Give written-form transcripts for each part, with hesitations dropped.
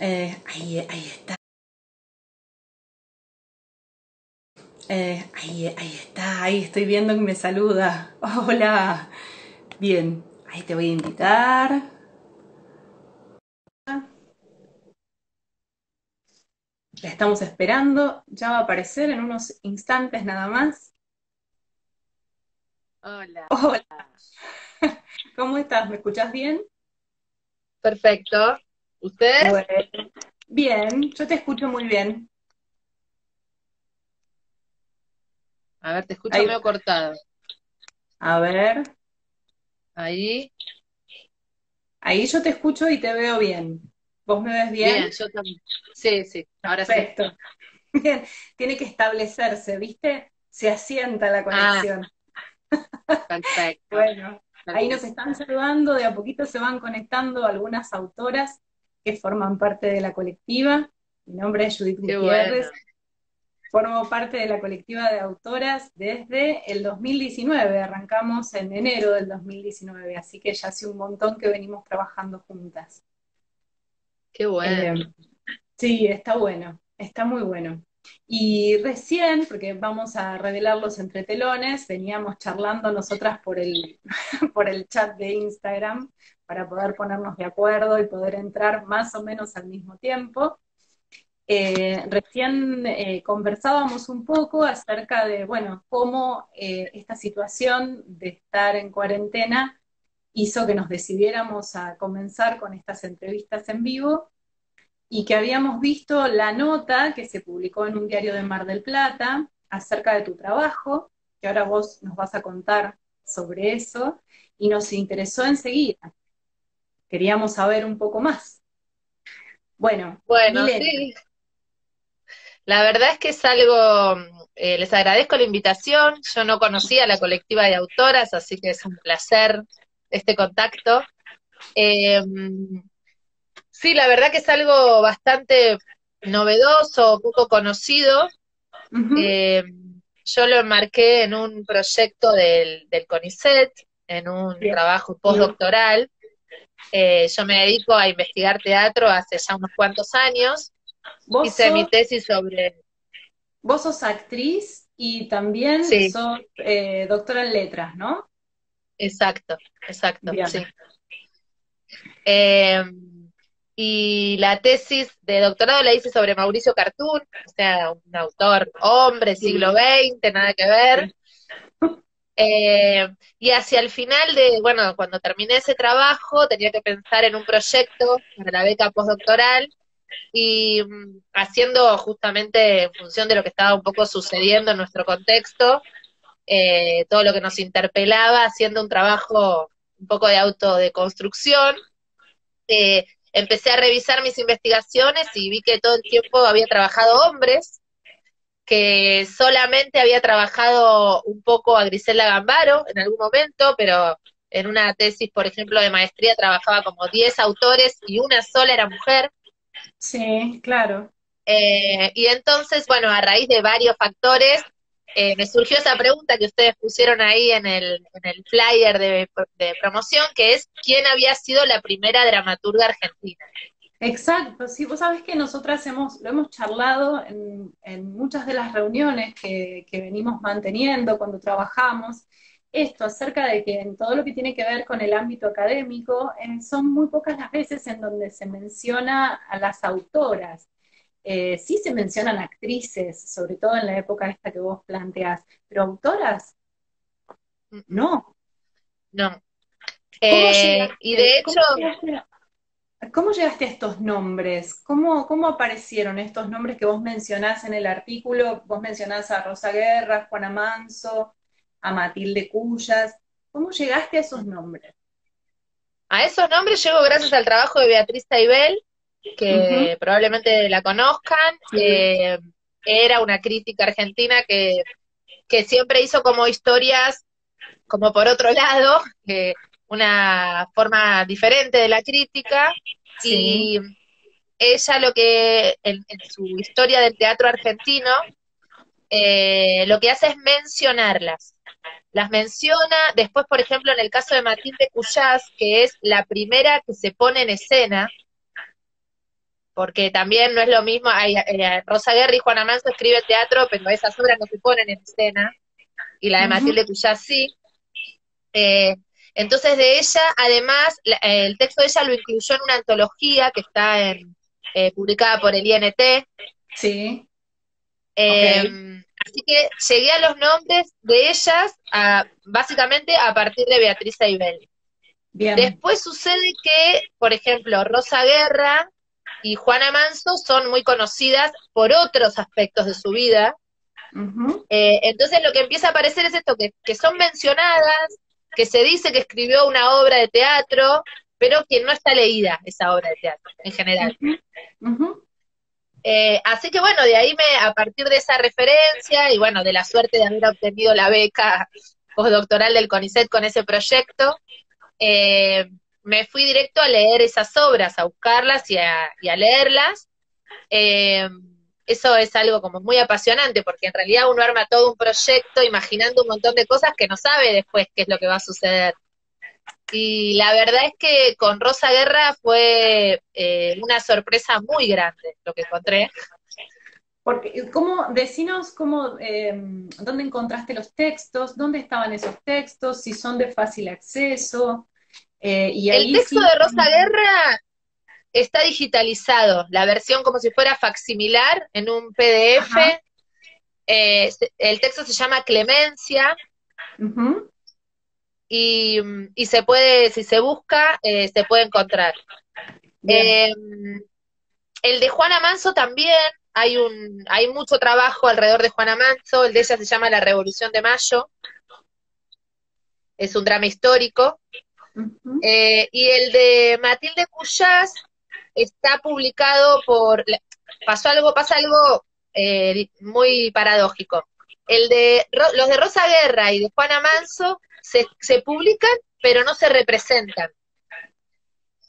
Ahí está. Ahí está. Ahí estoy viendo que me saluda. Hola. Bien. Ahí te voy a invitar. La estamos esperando. Ya va a aparecer en unos instantes nada más. Hola. Hola. ¿Cómo estás? ¿Me escuchás bien? Perfecto. ¿Ustedes? Bueno. Bien. Yo te escucho muy bien. A ver, te escucho Ahí medio va. cortado. A ver. Ahí. Ahí yo te escucho y te veo bien. ¿Vos me ves Bien, bien? yo también. Sí, sí, ahora sí. Perfecto. Bien. Tiene que establecerse, ¿viste? Se asienta la Ah, conexión. perfecto. Bueno, ahí nos Perfecto. están saludando, de a poquito se van conectando algunas autoras que forman parte de la colectiva. Mi nombre es Judith Qué bueno. Gutiérrez, formo parte de la colectiva de autoras desde el 2019, arrancamos en enero del 2019, así que ya hace un montón que venimos trabajando juntas. Qué Eh, bueno. Sí, está bueno, está muy bueno. Y recién, porque vamos a revelar los entretelones, veníamos charlando nosotras por por el chat de Instagram para poder ponernos de acuerdo y poder entrar más o menos al mismo tiempo. Recién conversábamos un poco acerca de, bueno, cómo esta situación de estar en cuarentena hizo que nos decidiéramos a comenzar con estas entrevistas en vivo y que habíamos visto la nota que se publicó en un diario de Mar del Plata acerca de tu trabajo, que ahora vos nos vas a contar sobre eso, y nos interesó enseguida. Queríamos saber un poco más. Bueno, Bueno, Milena, sí. La verdad es que es algo, les agradezco la invitación. Yo no conocía la colectiva de autoras, así que es un placer este contacto. Eh, sí, la verdad que es algo bastante novedoso, poco conocido. ujú, Eh, yo lo enmarqué en un proyecto del CONICET, en un bien. trabajo postdoctoral. Yo me dedico a investigar teatro hace ya unos cuantos años. Vos Hice mi sos, tesis sobre... vos sos actriz y también Sí, sos doctora en letras, ¿no? exacto, exacto, Bien, sí. Eh, y la tesis de doctorado la hice sobre Mauricio Cartún, o sea, un autor hombre, siglo sí, XX, nada que ver. sí. Y hacia el final de, bueno, cuando terminé ese trabajo, tenía que pensar en un proyecto para la beca postdoctoral y haciendo justamente en función de lo que estaba un poco sucediendo en nuestro contexto, todo lo que nos interpelaba, haciendo un trabajo un poco de autodeconstrucción. Empecé a revisar mis investigaciones y vi que todo el tiempo había trabajado hombres, que solamente había trabajado un poco a Griselda Gambaro en algún momento, pero en una tesis, por ejemplo, de maestría trabajaba como 10 autores y una sola era mujer. Sí, claro. Y entonces, bueno, a raíz de varios factores, me surgió esa pregunta que ustedes pusieron ahí en el flyer de promoción, que es, ¿quién había sido la primera dramaturga argentina? Exacto, sí, vos sabés que nosotras lo hemos charlado en muchas de las reuniones que venimos manteniendo cuando trabajamos, esto acerca de que en todo lo que tiene que ver con el ámbito académico, son muy pocas las veces en donde se menciona a las autoras. Sí se mencionan actrices, sobre todo en la época esta que vos planteás, pero autoras, Mm, mm, no. no. ¿Cómo Y de llegaste? hecho, ¿Cómo llegaste a estos nombres? ¿Cómo aparecieron estos nombres que vos mencionás en el artículo? Vos mencionás a Rosa Guerra, Juana Manso, a Matilde Cuyas. ¿Cómo llegaste a esos nombres? a esos nombres llego gracias al trabajo de Beatriz Taibel, Ujú, que probablemente la conozcan. sí, Era una crítica argentina que siempre hizo como historias, como por otro lado, una forma diferente de la crítica. sí, Y ella lo que, en su historia del teatro argentino, lo que hace es mencionarlas. Las menciona, después, por ejemplo, en el caso de Matilde Cuyás, que es la primera que se pone en escena, porque también no es lo mismo, Rosa Guerra y Juana Manso escriben teatro, pero esas obras no se ponen en escena, y la de Ujú. Matilde Cuyás sí. Eh, entonces de ella, además, el texto de ella lo incluyó en una antología que está publicada por el INT. Sí, ok, eh, Así que llegué a los nombres de ellas básicamente a partir de Beatriz Aibel. bien. Después sucede que, por ejemplo, Rosa Guerra y Juana Manso son muy conocidas por otros aspectos de su vida. Ujú. Entonces lo que empieza a aparecer es esto, que son mencionadas, que se dice que escribió una obra de teatro, pero que no está leída esa obra de teatro en general. Ujú. Ujú. Así que bueno, a partir de esa referencia y bueno, de la suerte de haber obtenido la beca postdoctoral del CONICET con ese proyecto, eh, me fui directo a leer esas obras, a buscarlas y a leerlas. Eh, Eso es algo como muy apasionante, porque en realidad uno arma todo un proyecto imaginando un montón de cosas que no sabe después qué es lo que va a suceder. Y la verdad es que con Rosa Guerra fue una sorpresa muy grande lo que encontré. Porque, decinos dónde encontraste los textos, dónde estaban esos textos, si son de fácil acceso, y El ahí texto sí, de Rosa Guerra está digitalizado, la versión como si fuera facsimilar en un ajá, PDF. El texto se llama Clemencia ujú, y se puede, si se busca, se puede encontrar. bien, Eh, el de Juana Manso también, hay mucho trabajo alrededor de Juana Manso, el de ella se llama La Revolución de Mayo, es un drama histórico. ujú, Y el de Matilde Cuyás está publicado pasa algo muy paradójico. Los de Rosa Guerra y de Juana Manso se publican, pero no se representan.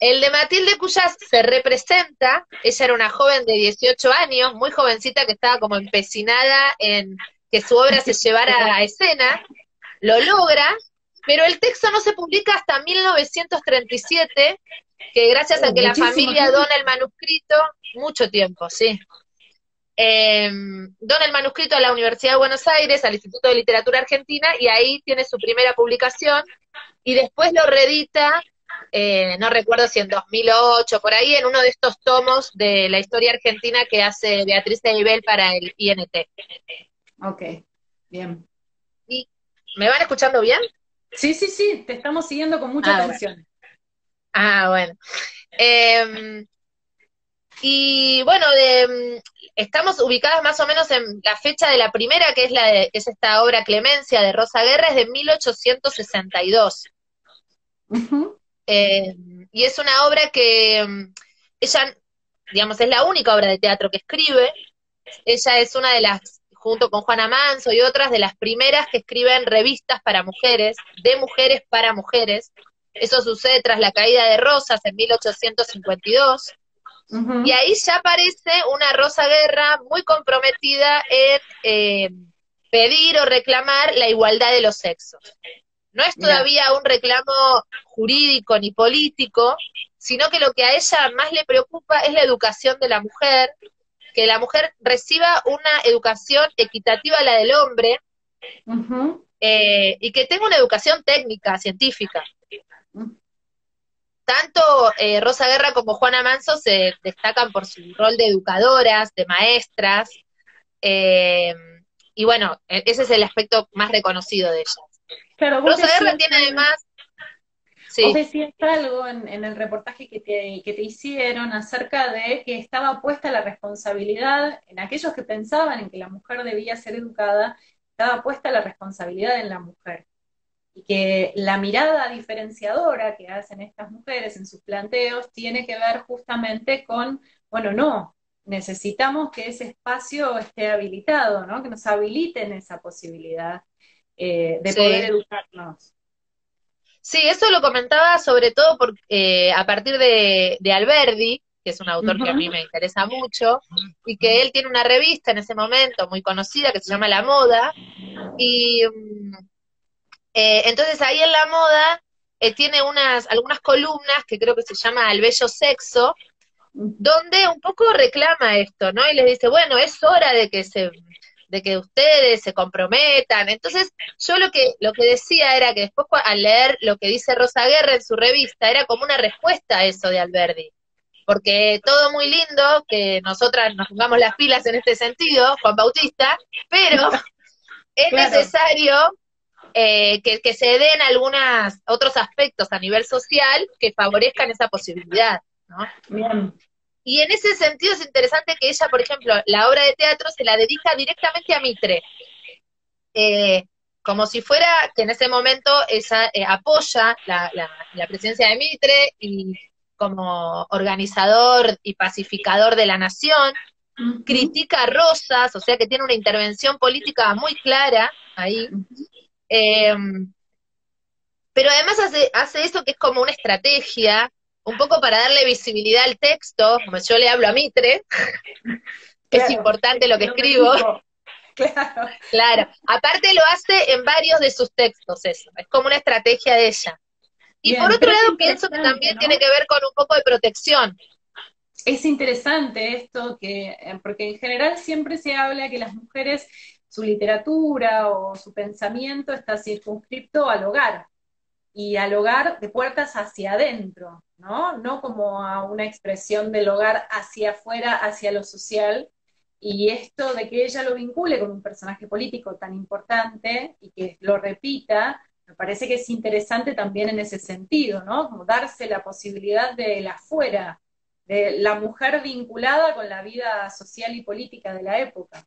El de Matilde Cuyás se representa, ella era una joven de 18 años, muy jovencita que estaba como empecinada en que su obra se llevara a escena, lo logra, pero el texto no se publica hasta 1937, que gracias a que la muchísimo familia dona tiempo. el manuscrito, mucho tiempo, sí, dona el manuscrito a la Universidad de Buenos Aires, al Instituto de Literatura Argentina, y ahí tiene su primera publicación, y después lo reedita, no recuerdo si en 2008, por ahí, en uno de estos tomos de la historia argentina que hace Beatriz Eibel para el INT. Ok, bien. ¿Y me van escuchando bien? Sí, sí, sí, te estamos siguiendo con mucha Ah, bueno. atención. Ah, bueno. Eh, y bueno, estamos ubicadas más o menos en la fecha de la primera, que es esta obra Clemencia de Rosa Guerra, es de 1862. Ujú, Eh, y es una obra que ella, digamos, es la única obra de teatro que escribe. Ella es una de las, junto con Juana Manso y otras, de las primeras que escriben revistas para mujeres, de mujeres para mujeres. Eso sucede tras la caída de Rosas en 1852. Y ujú, ahí ya aparece una Rosa Guerra muy comprometida en pedir o reclamar la igualdad de los sexos. No es mira, todavía un reclamo jurídico ni político, sino que lo que a ella más le preocupa es la educación de la mujer, que la mujer reciba una educación equitativa a la del hombre, ujú, y que tenga una educación técnica, científica. ujú, Tanto Rosa Guerra como Juana Manso se destacan por su rol de educadoras, de maestras, eh, y bueno, ese es el aspecto más reconocido de ellas. claro, Rosa Guerra tiene además, vos sí, decías algo en el reportaje que te hicieron acerca de que estaba puesta la responsabilidad en aquellos que pensaban en que la mujer debía ser educada, estaba puesta la responsabilidad en la mujer. Y que la mirada diferenciadora que hacen estas mujeres en sus planteos tiene que ver justamente con, bueno, no, necesitamos que ese espacio esté habilitado, ¿no? Que nos habiliten esa posibilidad de poder sí. educarnos. Sí, eso lo comentaba sobre todo a partir de Alberdi, que es un autor que a mí Ujú, me interesa mucho, y que él tiene una revista en ese momento muy conocida que se llama La Moda, y entonces ahí en La Moda tiene algunas columnas que creo que se llama El Bello Sexo, donde un poco reclama esto, ¿no? Y les dice, bueno, es hora de que ustedes se comprometan. Entonces, yo lo que decía era que después al leer lo que dice Rosa Guerra en su revista, era como una respuesta a eso de Alberdi. Porque todo muy lindo, que nosotras nos pongamos las pilas en este sentido, Juan Bautista, pero es Claro. necesario que se den algunos otros aspectos a nivel social que favorezcan esa posibilidad, ¿no? Bien. Y en ese sentido es interesante que ella, por ejemplo, la obra de teatro se la dedica directamente a Mitre, como si fuera que en ese momento ella apoya la presidencia de Mitre y como organizador y pacificador de la nación, critica a Rosas, o sea que tiene una intervención política muy clara ahí, eh, pero además hace eso que es como una estrategia, un poco para darle visibilidad al texto, como yo le hablo a Mitre, es importante lo que escribo. Claro. Claro, aparte lo hace en varios de sus textos eso, es como una estrategia de ella. Y Bien, por otro lado pienso que también ¿no? tiene que ver con un poco de protección. Es interesante esto, porque en general siempre se habla que las mujeres, su literatura o su pensamiento está circunscripto al hogar, y al hogar de puertas hacia adentro, ¿no? No como a una expresión del hogar hacia afuera, hacia lo social. Y esto de que ella lo vincule con un personaje político tan importante y que lo repita, me parece que es interesante también en ese sentido, ¿no? Como darse la posibilidad del afuera, de la mujer vinculada con la vida social y política de la época.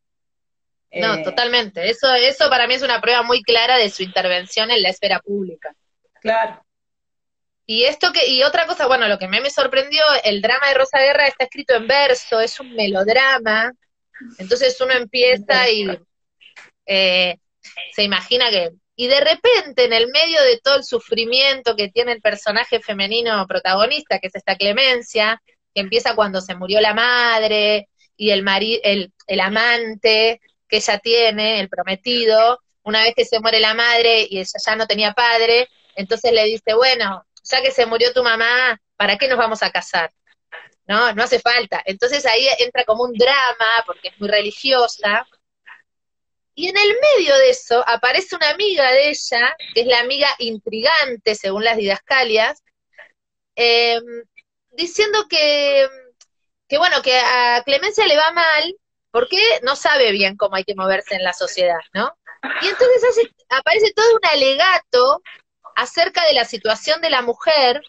No, totalmente. Eso para mí es una prueba muy clara de su intervención en la esfera pública. Claro. Y otra cosa, bueno, lo que a mí me sorprendió, el drama de Rosa Guerra está escrito en verso, es un melodrama, entonces uno empieza y se imagina que, y de repente en el medio de todo el sufrimiento que tiene el personaje femenino protagonista, que es esta Clemencia, que empieza cuando se murió la madre, y el amante que ella tiene, el prometido, una vez que se muere la madre y ella ya no tenía padre, entonces le dice, bueno, ya que se murió tu mamá, ¿para qué nos vamos a casar? No, no hace falta. Entonces ahí entra como un drama, porque es muy religiosa, y en el medio de eso aparece una amiga de ella, que es la amiga intrigante, según las didascalias, eh, diciendo que, bueno, que a Clemencia le va mal porque no sabe bien cómo hay que moverse en la sociedad, ¿no? Y entonces aparece todo un alegato acerca de la situación de la mujer,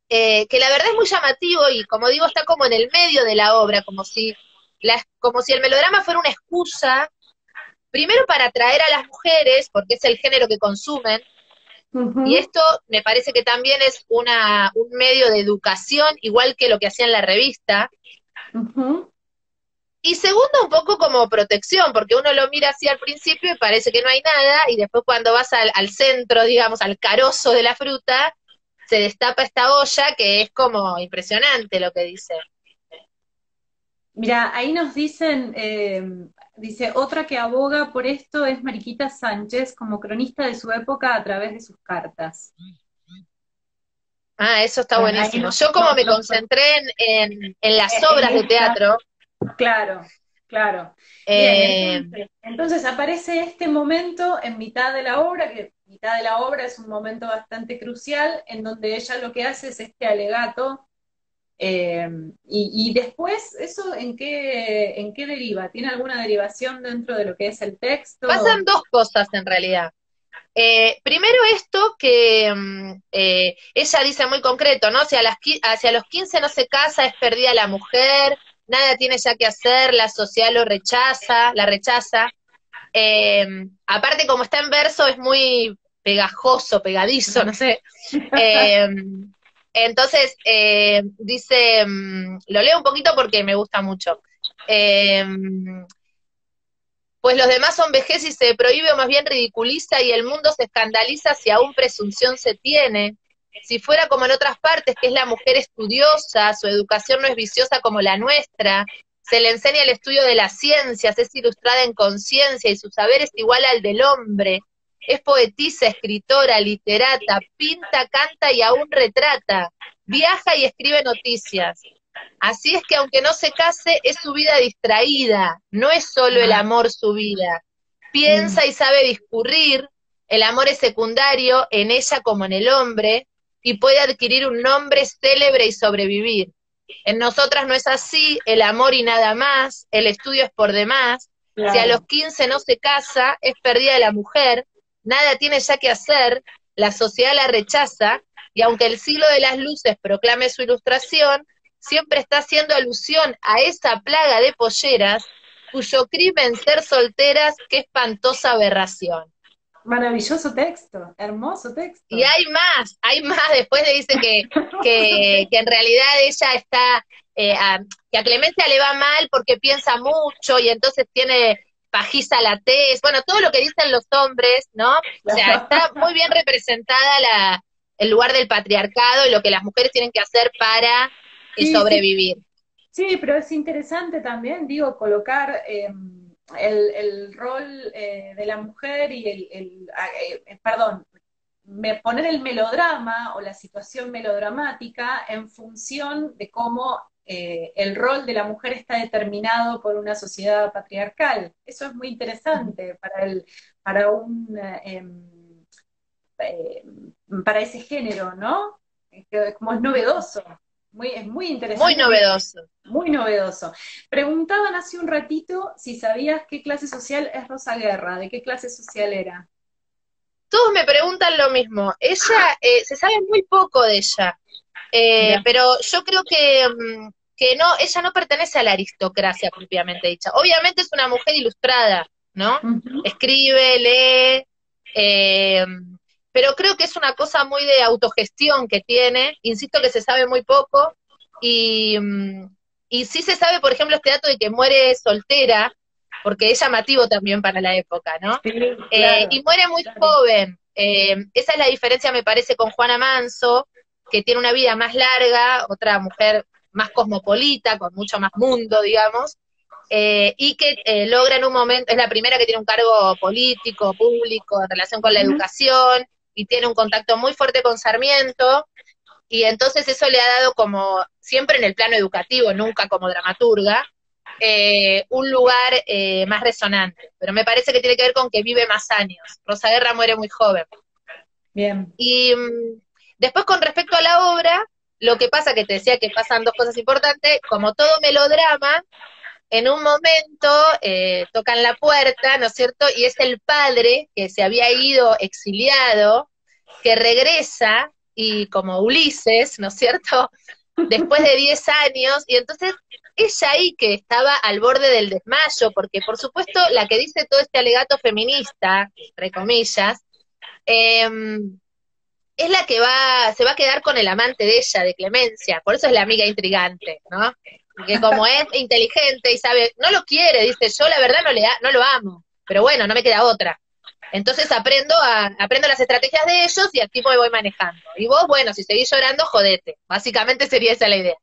que la verdad es muy llamativo y, como digo, está como en el medio de la obra, como si el melodrama fuera una excusa primero para atraer a las mujeres, porque es el género que consumen, y esto me parece que también es un medio de educación, igual que lo que hacía en la revista, y segundo, un poco como protección, porque uno lo mira así al principio y parece que no hay nada, y después cuando vas al centro, digamos, al carozo de la fruta, se destapa esta olla que es como impresionante lo que dice. Mira, ahí nos dicen, dice, otra que aboga por esto es Mariquita Sánchez, como cronista de su época a través de sus cartas. Ah, eso está Bueno, buenísimo. Yo como me concentré en las obras de teatro. Claro, claro. Bien, entonces aparece este momento en mitad de la obra, que mitad de la obra es un momento bastante crucial, en donde ella lo que hace es este alegato. Y después, ¿eso en qué deriva? ¿Tiene alguna derivación dentro de lo que es el texto? Pasan dos cosas en realidad. Primero esto que ella dice muy concreto, ¿no? Si hacia los 15 no se casa, es perdida la mujer, nada tiene ya que hacer, la sociedad la rechaza. Aparte, como está en verso, es muy pegajoso, pegadizo, no sé. Entonces, dice, lo leo un poquito porque me gusta mucho. Pues los demás son vejez y se prohíbe o más bien ridiculiza y el mundo se escandaliza si aún presunción se tiene. Si fuera como en otras partes, que es la mujer estudiosa, su educación no es viciosa como la nuestra, se le enseña el estudio de las ciencias, es ilustrada en conciencia y su saber es igual al del hombre, es poetisa, escritora, literata, pinta, canta y aún retrata, viaja y escribe noticias. Así es que aunque no se case, es su vida distraída, no es solo el Ah, amor su vida. mm, Piensa y sabe discurrir, el amor es secundario en ella como en el hombre, y puede adquirir un nombre célebre y sobrevivir. En nosotras no es así, el amor y nada más, el estudio es por demás. Si a los claro. 15 no se casa, es perdida la mujer, nada tiene ya que hacer, la sociedad la rechaza, y aunque el siglo de las luces proclame su ilustración, siempre está haciendo alusión a esa plaga de polleras, cuyo crimen ser solteras, qué espantosa aberración. Maravilloso texto, hermoso Y texto. hay más, después le dice que en realidad ella está, que a Clemencia le va mal porque piensa mucho y entonces tiene pajiza la tez, bueno, todo lo que dicen los hombres, ¿no? O sea, está muy bien representada el lugar del patriarcado y lo que las mujeres tienen que hacer para Sí, sí, sobrevivir. sí, pero es interesante también, digo, colocar el rol de la mujer y perdón, poner el melodrama o la situación melodramática en función de cómo el rol de la mujer está determinado por una sociedad patriarcal. Eso es muy interesante para eh, para ese género, ¿no? Como es novedoso, es muy Muy interesante, novedoso. muy novedoso. Preguntaban hace un ratito si sabías qué clase social es Rosa Guerra, de qué clase social era. Todos me preguntan lo mismo. Ella, se sabe muy poco de ella, Mirá. pero yo creo que no, ella no pertenece a la aristocracia propiamente dicha. Obviamente es una mujer ilustrada, ¿no? Ujú. Escribe, lee, eh, pero creo que es una cosa muy de autogestión que tiene. Insisto que se sabe muy poco y, y sí se sabe, por ejemplo, este dato de que muere soltera, porque es llamativo también para la época, ¿no? Sí, claro, Y muere muy claro. joven. Esa es la diferencia, me parece, con Juana Manso, que tiene una vida más larga, otra mujer más cosmopolita, con mucho más mundo, digamos, y que logra en un momento, es la primera que tiene un cargo político, público, en relación con la Ujú. educación, y tiene un contacto muy fuerte con Sarmiento, y entonces eso le ha dado como, siempre en el plano educativo, nunca como dramaturga, un lugar más resonante. Pero me parece que tiene que ver con que vive más años. Rosa Guerra muere muy joven. Bien. Y después con respecto a la obra, lo que pasa, que te decía que pasan dos cosas importantes, como todo melodrama, en un momento tocan la puerta, ¿no es cierto? Y es el padre que se había ido exiliado, que regresa, y como Ulises, ¿no es cierto? Después de 10 años, y entonces ella ahí que estaba al borde del desmayo, porque por supuesto la que dice todo este alegato feminista, entre comillas, eh, es la que se va a quedar con el amante de ella, de Clemencia, por eso es la amiga intrigante, ¿no? Que como es inteligente y sabe, no lo quiere, dice, yo la verdad no lo amo, pero bueno, no me queda otra. Entonces aprendo las estrategias de ellos y así me voy manejando. Y vos, bueno, si seguís llorando, jodete. Básicamente sería esa la idea.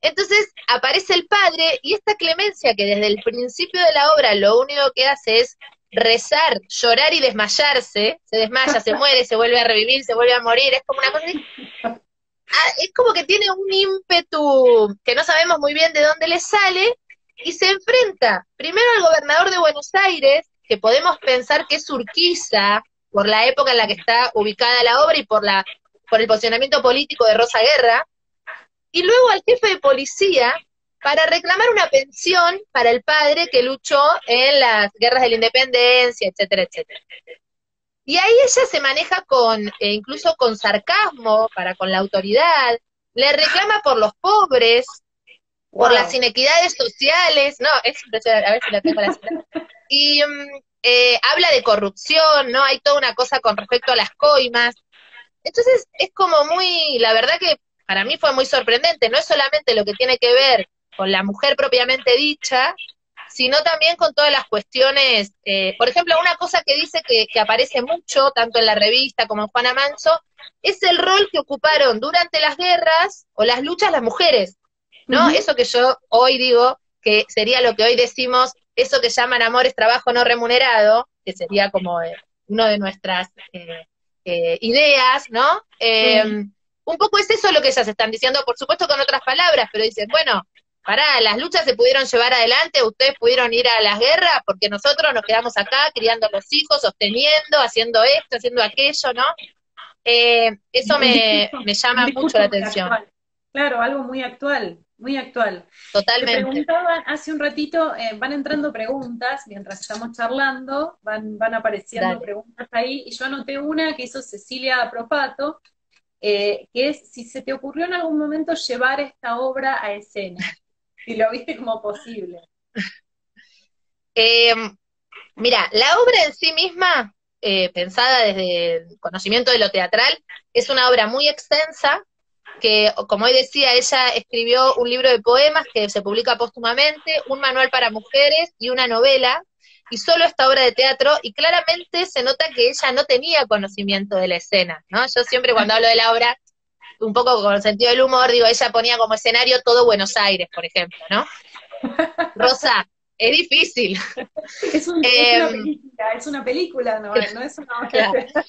Entonces aparece el padre y esta Clemencia que desde el principio de la obra lo único que hace es rezar, llorar y desmayarse, se desmaya, se muere, se vuelve a revivir, se vuelve a morir, es como una cosa, es como que tiene un ímpetu que no sabemos muy bien de dónde le sale y se enfrenta primero al gobernador de Buenos Aires, que podemos pensar que es Urquiza por la época en la que está ubicada la obra y por el posicionamiento político de Rosa Guerra, y luego al jefe de policía para reclamar una pensión para el padre que luchó en las guerras de la independencia, etcétera, etcétera. Y ahí ella se maneja incluso con sarcasmo para con la autoridad, le reclama por los pobres, por las Wow. inequidades sociales, no, es impresionante, a ver si la tengo la cita, y habla de corrupción, ¿no? Hay toda una cosa con respecto a las coimas, entonces es como muy, la verdad que para mí fue muy sorprendente, no es solamente lo que tiene que ver con la mujer propiamente dicha, sino también con todas las cuestiones, por ejemplo, una cosa que dice que aparece mucho, tanto en la revista como en Juana Manso, es el rol que ocuparon durante las guerras o las luchas las mujeres, ¿no? Ujú. Eso que yo hoy digo, que sería lo que hoy decimos, eso que llaman amor es trabajo no remunerado, que sería como uno de nuestras ideas, ¿no? Sí. un poco es eso lo que ellas están diciendo, por supuesto con otras palabras, pero dicen, bueno, pará, las luchas se pudieron llevar adelante, ustedes pudieron ir a las guerras, porque nosotros nos quedamos acá criando a los hijos, sosteniendo, haciendo esto, haciendo aquello, ¿no? Eso me un llama mucho discurso la muy atención, actual. Claro, algo muy actual, muy actual. Te totalmente. preguntaban hace un ratito, van entrando preguntas mientras estamos charlando, van apareciendo Dale. preguntas ahí, y yo anoté una que hizo Cecilia Propato, que es si se te ocurrió en algún momento llevar esta obra a escena, si lo viste como posible. Eh, Mira, la obra en sí misma, pensada desde el conocimiento de lo teatral, es una obra muy extensa, que, como hoy decía, ella escribió un libro de poemas que se publica póstumamente, un manual para mujeres y una novela, y solo esta obra de teatro, y claramente se nota que ella no tenía conocimiento de la escena, ¿no? Yo siempre cuando hablo de la obra, un poco con el sentido del humor, digo, ella ponía como escenario todo Buenos Aires, por ejemplo, ¿no? Rosa, es difícil. Eh, Es una película, no, no es una obra claro. de teatro.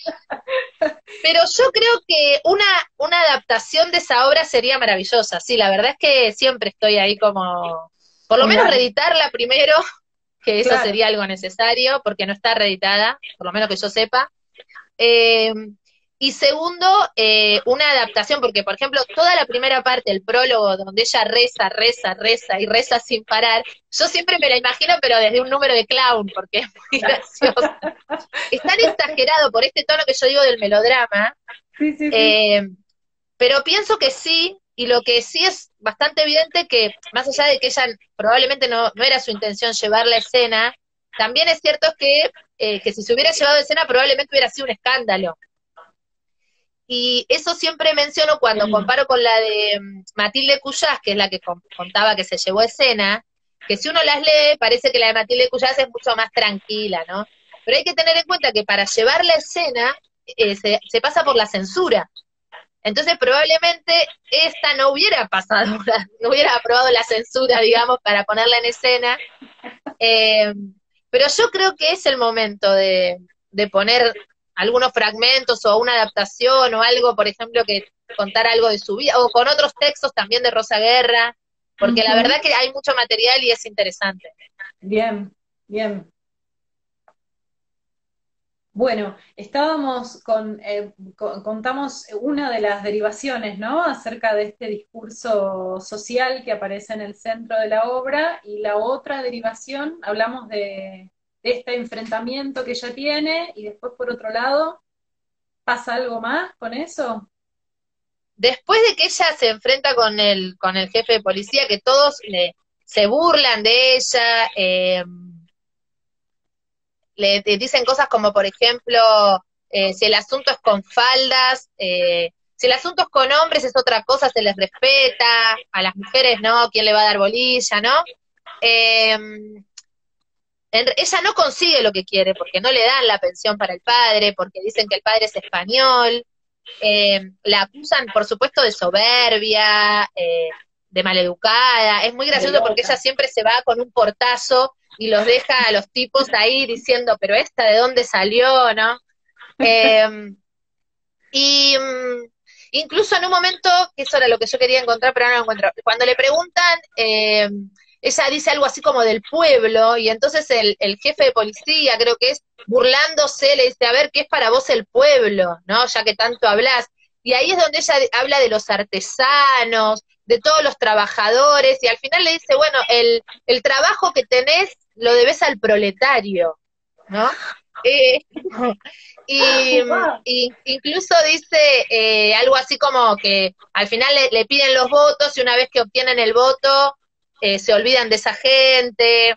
Pero yo creo que una adaptación de esa obra sería maravillosa. Sí, la verdad es que siempre estoy ahí como, por lo Con menos ganas, reeditarla primero, que eso claro. sería algo necesario, porque no está reeditada, por lo menos que yo sepa. Eh, y segundo, una adaptación, porque por ejemplo, toda la primera parte, el prólogo, donde ella reza, reza, reza y reza sin parar, yo siempre me la imagino, pero desde un número de clown, porque es muy gracioso. Es tan exagerado por este tono que yo digo del melodrama, Sí, sí, sí. eh, pero pienso que sí, y lo que sí es bastante evidente que, más allá de que ella probablemente no era su intención llevar la escena, también es cierto que si se hubiera llevado a escena probablemente hubiera sido un escándalo. Y eso siempre menciono cuando Bien. comparo con la de Matilde Cuyás, que es la que contaba que se llevó a escena, que si uno las lee, parece que la de Matilde Cuyás es mucho más tranquila, ¿no? Pero hay que tener en cuenta que para llevar la escena se pasa por la censura. Entonces probablemente esta no hubiera pasado, no hubiera aprobado la censura, digamos, para ponerla en escena. Eh, pero yo creo que es el momento de poner algunos fragmentos o una adaptación o algo, por ejemplo, que contar algo de su vida, o con otros textos también de Rosa Guerra, porque la Ujú. verdad que hay mucho material y es interesante. Bien, bien. Bueno, estábamos contamos una de las derivaciones, ¿no? Acerca de este discurso social que aparece en el centro de la obra, y la otra derivación, hablamos de este enfrentamiento que ella tiene, y después por otro lado, ¿pasa algo más con eso? Después de que ella se enfrenta con el jefe de policía, que todos se burlan de ella, te dicen cosas como, por ejemplo, si el asunto es con faldas, si el asunto es con hombres es otra cosa, se les respeta, a las mujeres no, ¿quién le va a dar bolilla, no? Eh, ella no consigue lo que quiere porque no le dan la pensión para el padre, porque dicen que el padre es español, la acusan, por supuesto, de soberbia, de maleducada. Es muy De gracioso porque ella loca. siempre se va con un portazo y los deja a los tipos ahí diciendo, pero esta de dónde salió, ¿no? Eh, y incluso en un momento, que eso era lo que yo quería encontrar, pero no lo encuentro, cuando le preguntan, ella dice algo así como del pueblo, y entonces el jefe de policía, creo que es, burlándose, le dice, a ver, ¿qué es para vos el pueblo? ¿No? Ya que tanto hablas. Y ahí es donde ella habla de los artesanos, de todos los trabajadores, y al final le dice, bueno, el trabajo que tenés lo debes al proletario, ¿no? Eh, y, Wow. y incluso dice algo así como que al final le piden los votos y una vez que obtienen el voto se olvidan de esa gente.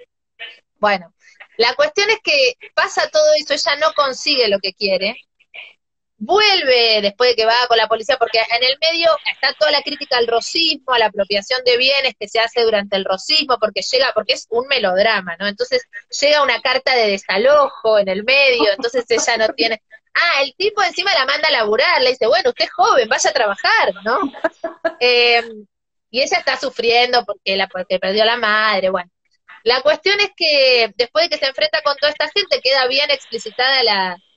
Bueno, la cuestión es que pasa todo eso, ella no consigue lo que quiere, vuelve después de que va con la policía, porque en el medio está toda la crítica al rosismo, a la apropiación de bienes que se hace durante el rosismo, porque es un melodrama, ¿no? Entonces llega una carta de desalojo en el medio, entonces ella no tiene... Ah, el tipo encima la manda a laburar, le dice, bueno, usted es joven, vaya a trabajar, ¿no? Eh, y ella está sufriendo porque perdió a la madre, bueno. La cuestión es que después de que se enfrenta con toda esta gente, queda bien explicitada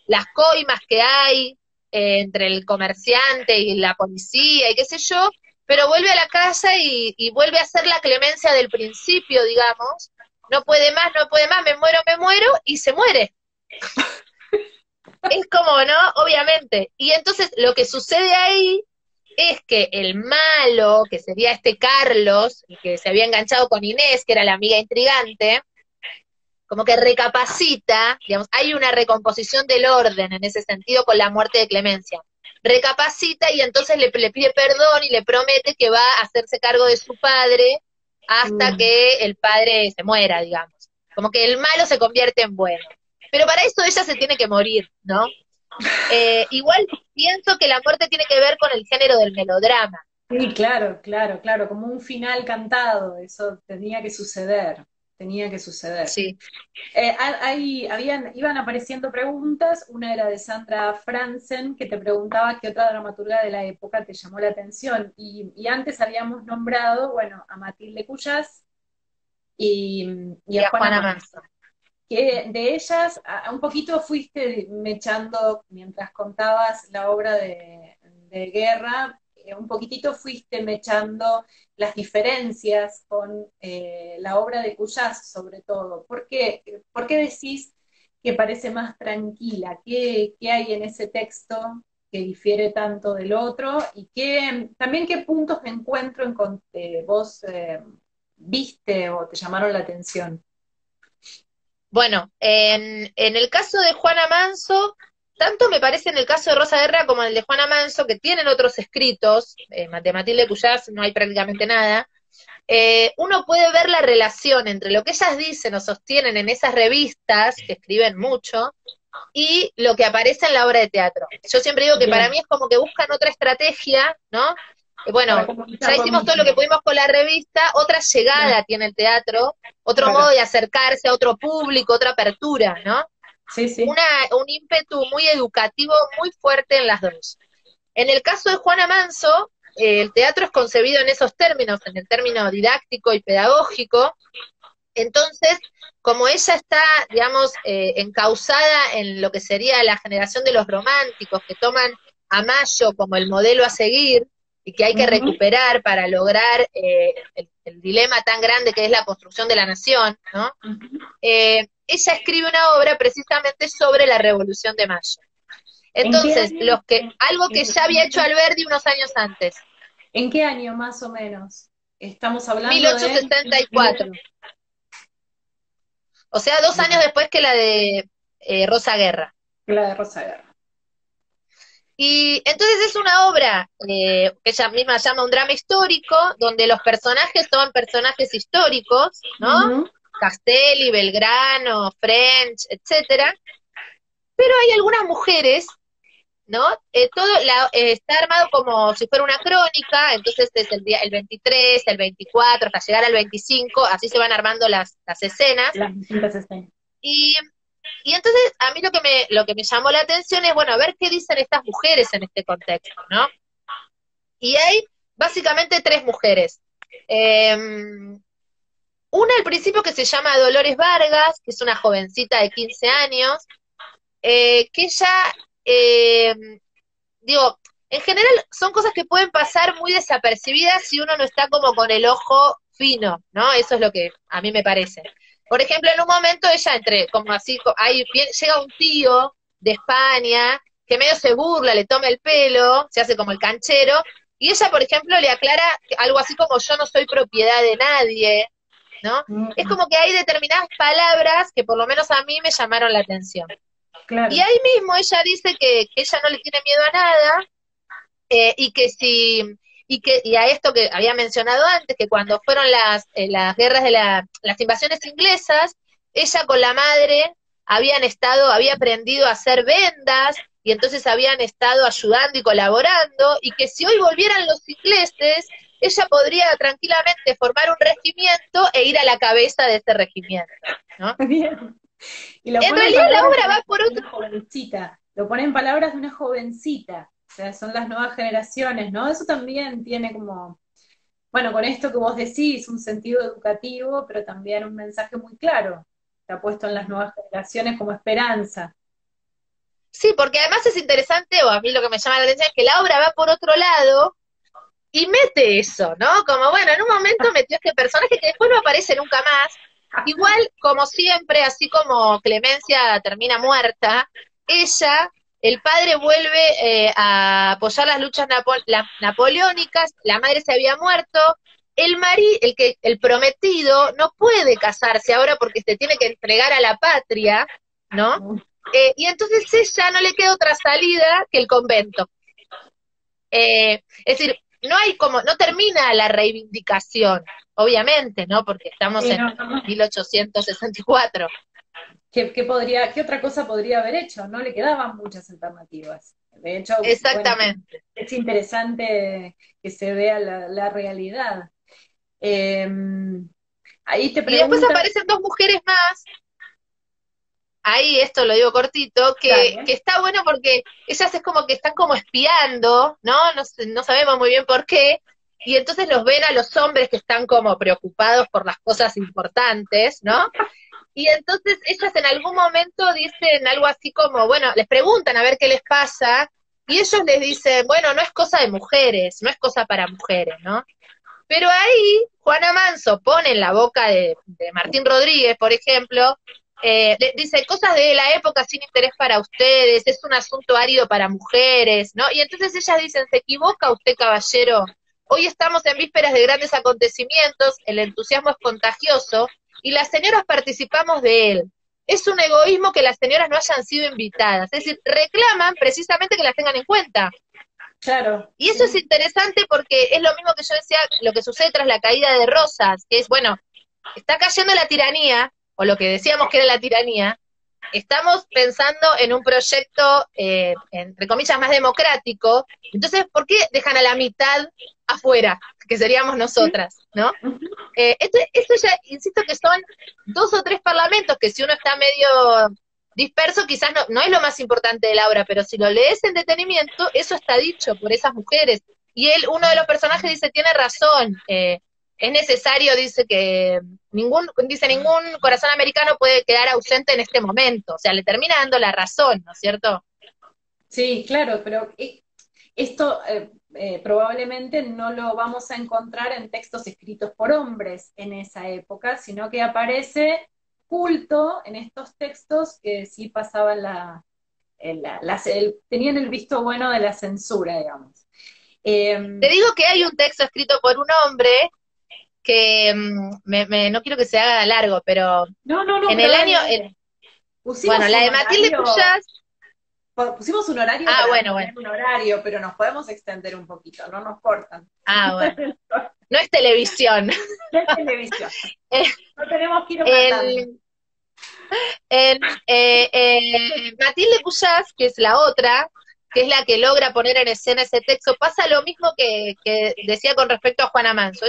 las coimas que hay, entre el comerciante y la policía y qué sé yo, pero vuelve a la casa y vuelve a ser la Clemencia del principio, digamos, no puede más, no puede más, me muero, y se muere. Es como, ¿no? Obviamente. Y entonces lo que sucede ahí es que el malo, que sería este Carlos, el que se había enganchado con Inés, que era la amiga intrigante, como que recapacita, digamos, hay una recomposición del orden en ese sentido con la muerte de Clemencia. Recapacita y entonces le pide perdón y le promete que va a hacerse cargo de su padre hasta que el padre se muera, digamos. Como que el malo se convierte en bueno. Pero para eso ella se tiene que morir, ¿no? Igual pienso que la muerte tiene que ver con el género del melodrama. Sí, claro, claro, claro, como un final cantado, eso tenía que suceder. Sí, Iban apareciendo preguntas, una era de Sandra Franzen, que te preguntaba qué otra dramaturga de la época te llamó la atención, y antes habíamos nombrado, bueno, a Matilde Cuyás y y a a Juana Juana Manso, Manso. que de ellas un poquito fuiste mechando mientras contabas la obra de Guerra, un poquitito fuiste mechando las diferencias con la obra de Cuyás, sobre todo. ¿Por qué decís que parece más tranquila? ¿Qué hay en ese texto que difiere tanto del otro? Y también qué puntos de encuentro vos viste o te llamaron la atención? Bueno, en el caso de Juana Manso, tanto me parece en el caso de Rosa Guerra como en el de Juana Manso, que tienen otros escritos, de Matilde Cuyás no hay prácticamente nada, uno puede ver la relación entre lo que ellas dicen o sostienen en esas revistas, que escriben mucho, y lo que aparece en la obra de teatro. Yo siempre digo que para Bien, mí es como que buscan otra estrategia, ¿no? para Bueno, comunicar ya lo hicimos todo lo que mismo. pudimos con la revista, otra Claro, llegada tiene el teatro, otro modo claro. de acercarse a otro público, otra apertura, ¿no? Sí, sí. Un ímpetu muy educativo, muy fuerte en las dos. En el caso de Juana Manso, el teatro es concebido en esos términos, en el término didáctico y pedagógico, entonces, como ella está, digamos, encausada en lo que sería la generación de los románticos, que toman a Mayo como el modelo a seguir y que hay que Ujú. recuperar para lograr el dilema tan grande que es la construcción de la nación, ¿no? Ujú. Ella escribe una obra precisamente sobre la Revolución de Mayo. ¿En qué Entonces, año? algo que ya había hecho Alberdi unos años antes, ¿En qué año más o menos? Estamos hablando de 1864, 1800. o sea, 2 años Bien, después que la de Rosa Guerra. la de Rosa Guerra. Y entonces es una obra que ella misma llama un drama histórico, donde los personajes son personajes históricos, ¿no? Ujú. Castelli, Belgrano, French, etcétera, pero hay algunas mujeres, ¿no? Está armado como si fuera una crónica, entonces es el día, el 23, el 24, hasta llegar al 25, así se van armando las escenas, Las distintas escenas. y, y entonces a mí lo que me llamó la atención es, bueno, a ver qué dicen estas mujeres en este contexto, ¿no? Y hay básicamente tres mujeres. Eh, una al principio que se llama Dolores Vargas, que es una jovencita de 15 años, que ella, eh, digo, en general son cosas que pueden pasar muy desapercibidas si uno no está como con el ojo fino, ¿no? Eso es lo que a mí me parece. Por ejemplo, en un momento ella como así, llega un tío de España que medio se burla, le toma el pelo, se hace como el canchero, y ella, por ejemplo, le aclara algo así como yo no soy propiedad de nadie, ¿no? Es Mm, como que hay determinadas palabras que por lo menos a mí me llamaron la atención. Y claro. ahí mismo ella dice que ella no le tiene miedo a nada, y que si, y a esto que había mencionado antes, que cuando fueron las guerras las invasiones inglesas, ella con la madre había aprendido a hacer vendas, y entonces habían estado ayudando y colaborando, y que si hoy volvieran los ingleses, ella podría tranquilamente formar un regimiento e ir a la cabeza de ese regimiento, ¿no? Bien. Y lo En pone en realidad la palabras obra va por de otro. una jovencita. Lo pone en palabras de una jovencita. O sea, son las nuevas generaciones, ¿no? Eso también tiene como, bueno, con esto que vos decís, un sentido educativo, pero también un mensaje muy claro. Está puesto en las nuevas generaciones como esperanza. Sí, porque además es interesante, o a mí lo que me llama la atención es que la obra va por otro lado y mete eso, ¿no? Como bueno, en un momento metió este personaje que después no aparece nunca más. Igual, como siempre, así como Clemencia termina muerta, ella, el padre vuelve a apoyar las luchas napoleónicas, la madre se había muerto, el prometido no puede casarse ahora porque se tiene que entregar a la patria, ¿no? Y entonces ella no le queda otra salida que el convento. Es decir, no hay como, no termina la reivindicación, obviamente, ¿no? Porque estamos Sí, en no, no, no. 1864. ¿Qué otra cosa podría haber hecho? No le quedaban muchas alternativas. De hecho, bueno, Exactamente. es interesante que se vea la realidad. Eh, ahí te Y después preguntan, aparecen dos mujeres más, ahí esto lo digo cortito, que dale, está bueno porque ellas es como que están como espiando, ¿no? No sabemos muy bien por qué, y entonces los ven a los hombres que están como preocupados por las cosas importantes, ¿no? Y entonces ellas en algún momento dicen algo así como, bueno, les preguntan a ver qué les pasa, y ellos les dicen, bueno, no es cosa de mujeres, no es cosa para mujeres, ¿no? Pero ahí Juana Manso pone en la boca de Martín Rodríguez, por ejemplo, dice cosas de la época sin interés para ustedes, es un asunto árido para mujeres, ¿no? Y entonces ellas dicen, se equivoca usted, caballero, hoy estamos en vísperas de grandes acontecimientos, el entusiasmo es contagioso, y las señoras participamos de él. Es un egoísmo que las señoras no hayan sido invitadas, es decir, reclaman precisamente que las tengan en cuenta. claro, Y eso es sí. interesante porque es lo mismo que yo decía, lo que sucede tras la caída de Rosas, que es, bueno, está cayendo la tiranía, o lo que decíamos que era la tiranía, estamos pensando en un proyecto, entre comillas, más democrático, entonces, ¿por qué dejan a la mitad afuera, que seríamos nosotras, ¿no? Esto ya, insisto que son 2 o 3 parlamentos que si uno está medio disperso, quizás no es lo más importante de la obra, pero si lo lees en detenimiento, eso está dicho por esas mujeres. Y uno de los personajes dice, tiene razón, es necesario, ningún corazón americano puede quedar ausente en este momento, o sea, le termina dando la razón, ¿no es cierto? Sí, claro, pero esto probablemente no lo vamos a encontrar en textos escritos por hombres en esa época, sino que aparece culto en estos textos que sí pasaban tenían el visto bueno de la censura, digamos. Te Eh, digo que hay un texto escrito por un hombre que no quiero que se haga largo, pero no, no, no, en pero el dale, año, dale. bueno, Pusimos la un de Matilde horario, Puyas, pusimos un horario ah, para bueno, bueno, poner un horario, pero nos podemos extender un poquito, no nos cortan. ah, bueno, no es televisión. De televisión. Eh, No tenemos que ir matando. en, Matilde Puyas, que es la otra, que es la que logra poner en escena ese texto, pasa lo mismo que decía con respecto a Juana Manso.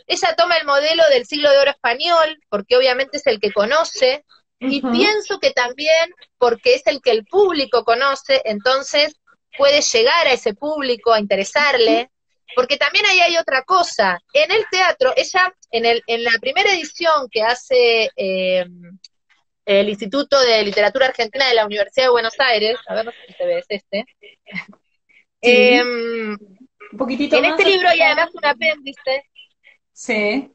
Ella toma el modelo del siglo de oro español, porque obviamente es el que conoce, y Ujú. pienso que también porque es el que el público conoce, entonces puede llegar a ese público, a interesarle, porque también ahí hay otra cosa. En el teatro, ella, en la primera edición que hace el Instituto de Literatura Argentina de la Universidad de Buenos Aires, a ver, no sé si se ve, es este. Sí, En un poquitito más este libro hay acercado. además Sí.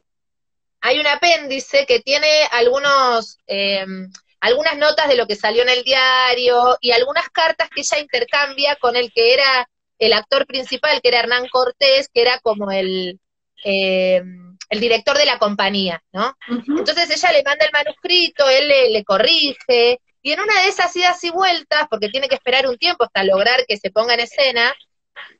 hay un apéndice que tiene algunas notas de lo que salió en el diario y algunas cartas que ella intercambia con el que era el actor principal, que era Hernán Cortés, que era como el director de la compañía, ¿no? Ujú. Entonces ella le manda el manuscrito, él le corrige, y en una de esas idas y vueltas, porque tiene que esperar un tiempo hasta lograr que se ponga en escena,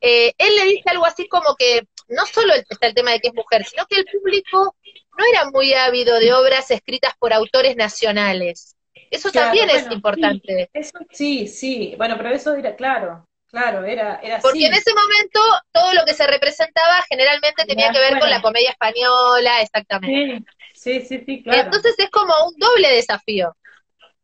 él le dice algo así como que no solo está el tema de que es mujer, sino que el público no era muy ávido de obras escritas por autores nacionales. Eso Claro, también es bueno, sí, importante, eso sí, sí. Bueno, pero eso era, claro, claro, era porque en así. ese momento todo lo que se representaba generalmente tenía Era que ver con la fuera. comedia española, exactamente. Sí, sí, sí, sí, claro. Entonces es como un doble desafío,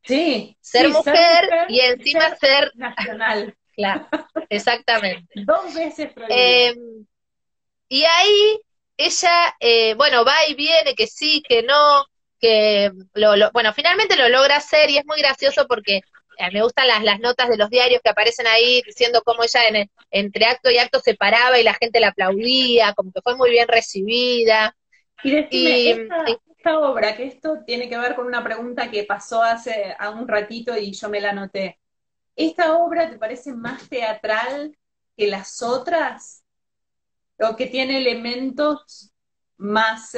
Sí, ser sí, ser mujer mujer y y encima ser ser, nacional. claro, exactamente. Dos veces prohibida. Eh, Y ahí ella, bueno, va y viene, que sí, que no, bueno, finalmente lo logra hacer y es muy gracioso porque me gustan las notas de los diarios que aparecen ahí diciendo cómo ella entre acto y acto se paraba y la gente la aplaudía, como que fue muy bien recibida. Y decime, Y esta obra, que esto tiene que ver con una pregunta que pasó hace a un ratito y yo me la anoté. ¿Esta obra te parece más teatral que las otras? ¿O que tiene elementos más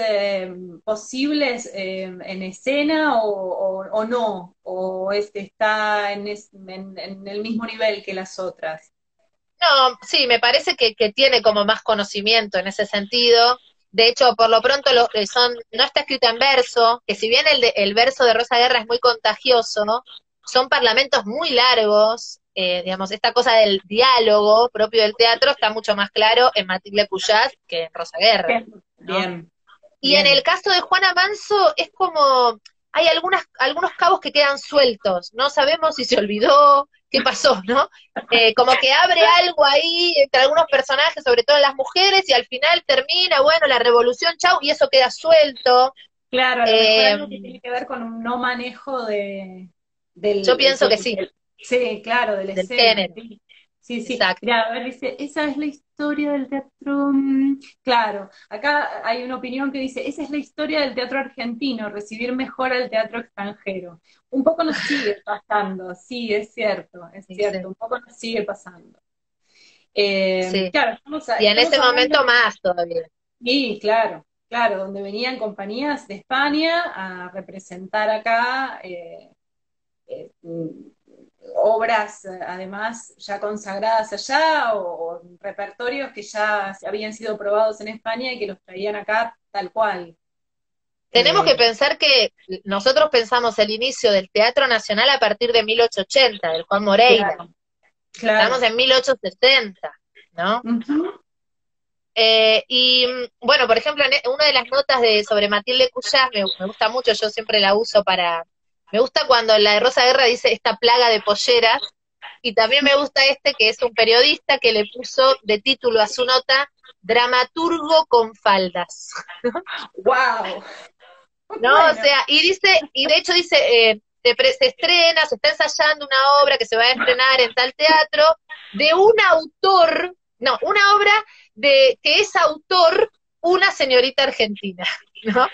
posibles en escena o no? ¿O está en el mismo nivel que las otras? no, sí, me parece que tiene como más conocimiento en ese sentido. De hecho, por lo pronto no está escrito en verso, que si bien el verso de Rosa Guerra es muy contagioso, son parlamentos muy largos, digamos, esta cosa del diálogo propio del teatro está mucho más claro en Matilde Cuyás que en Rosa Guerra, Bien, ¿no? bien, Y en el bien. caso de Juana Manso es como, hay algunos cabos que quedan sueltos, no sabemos si se olvidó, qué pasó, ¿no? Como que abre algo ahí entre algunos personajes, sobre todo las mujeres, y al final termina, bueno, la revolución, chau, y eso queda suelto. Claro, a lo mejor Eh, algo que tiene que ver con un no manejo yo pienso que sí, sí, claro, de la del escena, género, sí. Sí, sí. exacto. Mira, a ver, dice, esa es la historia del teatro. Claro, acá hay una opinión que dice, esa es la historia del teatro argentino, recibir mejor al teatro extranjero. Un poco nos sigue pasando, sí, es Sí, sí, cierto, un poco nos sigue pasando. sí. Claro, Y en estamos ese hablando. momento más todavía. Sí, claro, claro, donde venían compañías de España a representar acá eh, mm, obras además ya consagradas allá o repertorios que ya habían sido probados en España y que los traían acá tal cual. Tenemos que Eh, pensar que nosotros pensamos el inicio del Teatro Nacional a partir de 1880, del Juan Moreira. claro, Estamos claro. en 1870, ¿no? Ujú. Bueno, por ejemplo, una de las notas sobre Matilde Cuyás me gusta mucho, yo siempre la uso me gusta cuando la de Rosa Guerra dice esta plaga de polleras, y también me gusta que es un periodista que le puso de título a su nota, dramaturgo con faldas. ¡Wow! ¿No? O Bueno, sea, y de hecho dice, se estrena, se está ensayando una obra que se va a estrenar en tal teatro, de un autor, no, una obra de que es autor una señorita argentina, ¿no?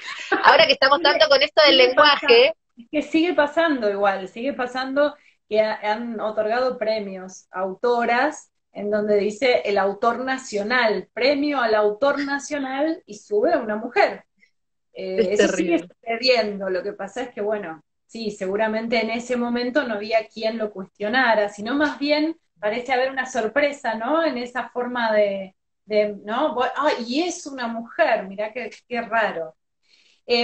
Ahora que estamos tanto sigue, con esto del sigue pasando, lenguaje, es que sigue pasando igual, sigue pasando que han otorgado premios a autoras en donde dice el autor nacional, premio al autor nacional y sube una mujer. es Eso sigue terrible. sucediendo, lo que pasa es que, bueno, sí, seguramente en ese momento no había quien lo cuestionara, sino más bien parece haber una sorpresa, ¿no? En esa forma ¿no? Y es una mujer, mirá qué raro.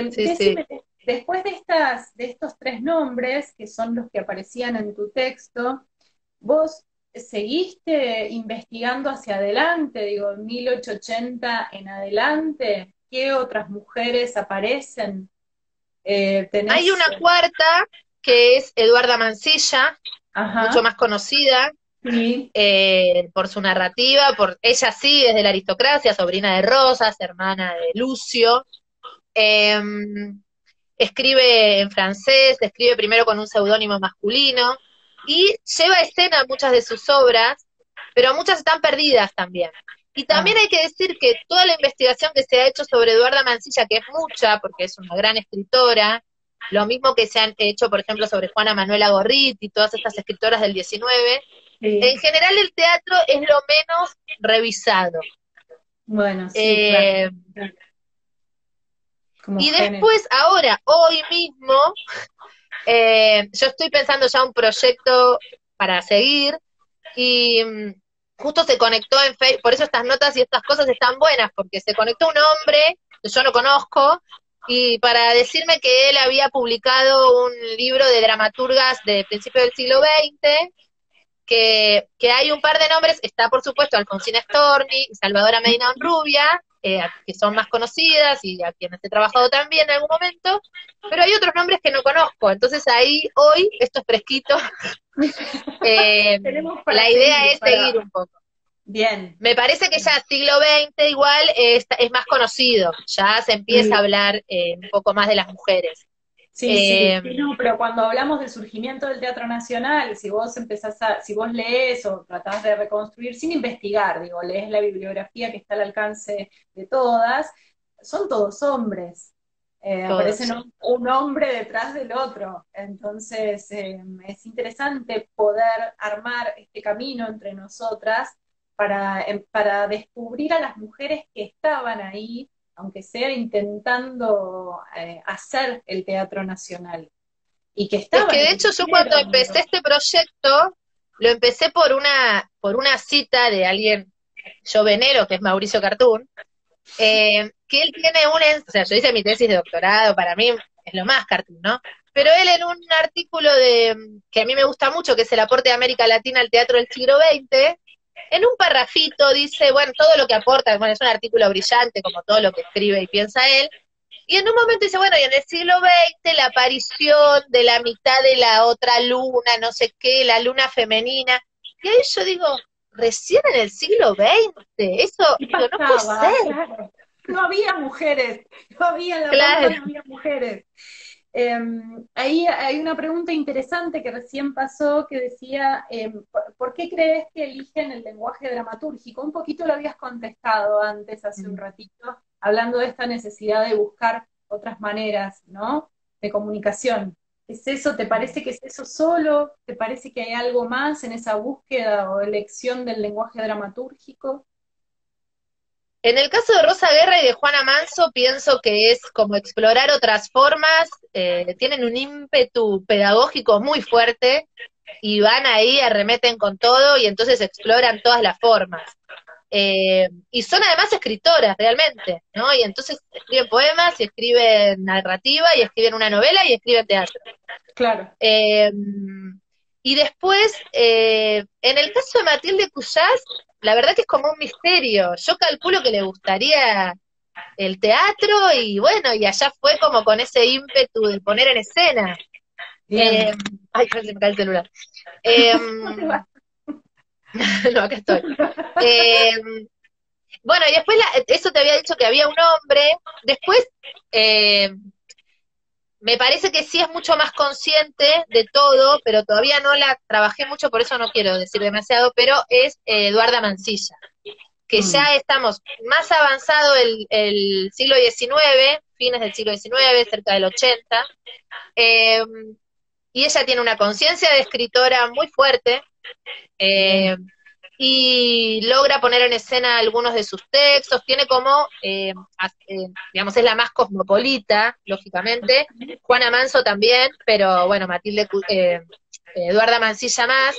Sí, sí. Decime, después de estos tres nombres, que son los que aparecían en tu texto, ¿vos seguiste investigando hacia adelante, digo, 1880 en adelante? ¿Qué otras mujeres aparecen? Hay Tenés, una cuarta que es Eduarda Mansilla, mucho ajá, más conocida, sí, por su narrativa, ella sí es de la aristocracia, sobrina de Rosas, hermana de Lucio, eh, escribe en francés, escribe primero con un seudónimo masculino, y lleva a escena muchas de sus obras, pero muchas están perdidas también. Y también ah, hay que decir que toda la investigación que se ha hecho sobre Eduarda Mansilla, que es mucha, porque es una gran escritora, lo mismo que se han hecho, por ejemplo, sobre Juana Manuela Gorriti y todas estas escritoras del 19, en sí, general el teatro es lo menos revisado. bueno, sí, claro, Eh, como y género. después, ahora, hoy mismo, yo estoy pensando ya un proyecto para seguir y justo se conectó en Facebook, por eso estas notas y estas cosas están buenas, porque se conectó un hombre que yo no conozco y para decirme que él había publicado un libro de dramaturgas de principios del siglo XX, que hay un par de nombres, está por supuesto Alfonsina Storni y Salvadora Medina Rubia, que son más conocidas y a quienes he trabajado también en algún momento, pero hay otros nombres que no conozco, entonces ahí hoy, esto es fresquito, eh, Tenemos para la idea seguir, es seguir un poco. bien, Me parece que ya siglo XX igual es más conocido, ya se empieza a sí, hablar un poco más de las mujeres. Sí, sí, sí, no, pero cuando hablamos del surgimiento del Teatro Nacional, si vos lees o tratás de reconstruir sin investigar, digo, lees la bibliografía que está al alcance de todas, son todos hombres. Aparecen todos. un hombre detrás del otro. Entonces, es interesante poder armar este camino entre nosotras para descubrir a las mujeres que estaban ahí aunque sea intentando hacer el Teatro Nacional, y que Es que estaban y de que hecho yo cuando quisieron, empecé digo. este proyecto, lo empecé por una cita de alguien, yo venero, que es Mauricio Cartún, que él tiene o sea, yo hice mi tesis de doctorado, para mí es lo más Cartún, ¿no? Pero él en un artículo que a mí me gusta mucho, que es el aporte de América Latina al teatro del siglo XX, en un parrafito dice, bueno, todo lo que aporta, bueno, es un artículo brillante, como todo lo que escribe y piensa él, y en un momento dice, bueno, y en el siglo XX la aparición de la mitad de la otra luna, no sé qué, la luna femenina, y ahí yo digo, recién en el siglo XX, eso, ¿Qué digo, no puede pasaba? ser, Claro. No había mujeres, no había en la Pampa, claro. no había mujeres. Eh, Ahí hay una pregunta interesante que recién pasó que decía, ¿por qué crees que eligen el lenguaje dramatúrgico? Un poquito lo habías contestado antes, hace un ratito, hablando de esta necesidad de buscar otras maneras, ¿no? De comunicación. ¿Es eso? ¿Te parece que es eso solo? ¿Te parece que hay algo más en esa búsqueda o elección del lenguaje dramatúrgico? En el caso de Rosa Guerra y de Juana Manso, pienso que es como explorar otras formas, tienen un ímpetu pedagógico muy fuerte y van ahí, arremeten con todo y entonces exploran todas las formas. Y son además escritoras realmente, ¿no? Y entonces escriben poemas y escriben narrativa y escriben una novela y escriben teatro. Claro. Eh, y después, en el caso de Matilde Cuyás, la verdad que es como un misterio. Yo calculo que le gustaría el teatro y bueno, y allá fue como con ese ímpetu de poner en escena. Eh, Bien. ay, se me cae el celular. Eh, no, acá estoy. Eh, bueno, y después eso te había dicho que había un hombre. Después, eh, me parece que sí es mucho más consciente de todo, pero todavía no la trabajé mucho, por eso no quiero decir demasiado, pero es Eduarda Mansilla, que Mm, ya estamos más avanzado el siglo XIX, fines del siglo XIX, cerca del 80, eh, y ella tiene una conciencia de escritora muy fuerte, bien. eh, y logra poner en escena algunos de sus textos, tiene como, digamos, es la más cosmopolita, lógicamente, Juana Manso también, pero bueno, Eduarda Mansilla más,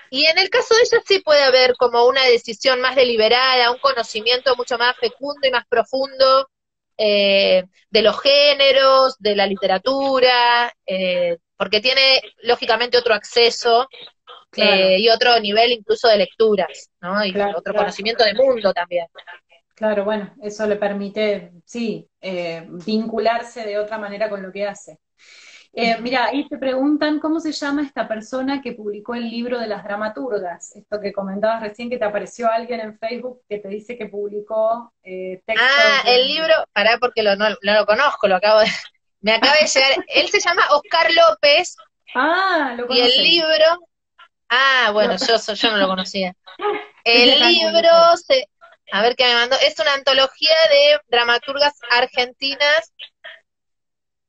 y en el caso de ella sí puede haber como una decisión más deliberada, un conocimiento mucho más fecundo y más profundo de los géneros, de la literatura, porque tiene lógicamente otro acceso Claro, y otro nivel incluso de lecturas, ¿no? Y claro, otro claro. conocimiento de mundo también. Claro, bueno, eso le permite, sí, vincularse de otra manera con lo que hace. Mira, ahí te preguntan cómo se llama esta persona que publicó el libro de las dramaturgas. Esto que comentabas recién, que te apareció alguien en Facebook que te dice que publicó Ah, textos de... el libro, pará porque no lo conozco, lo acabo de, me acaba de llegar, él se llama Oscar López Ah, lo y el conocemos. libro, bueno, Lo- yo no lo conocía. Es de El acá en libro, Buenos Aires. a ver qué me mandó, es una antología de dramaturgas argentinas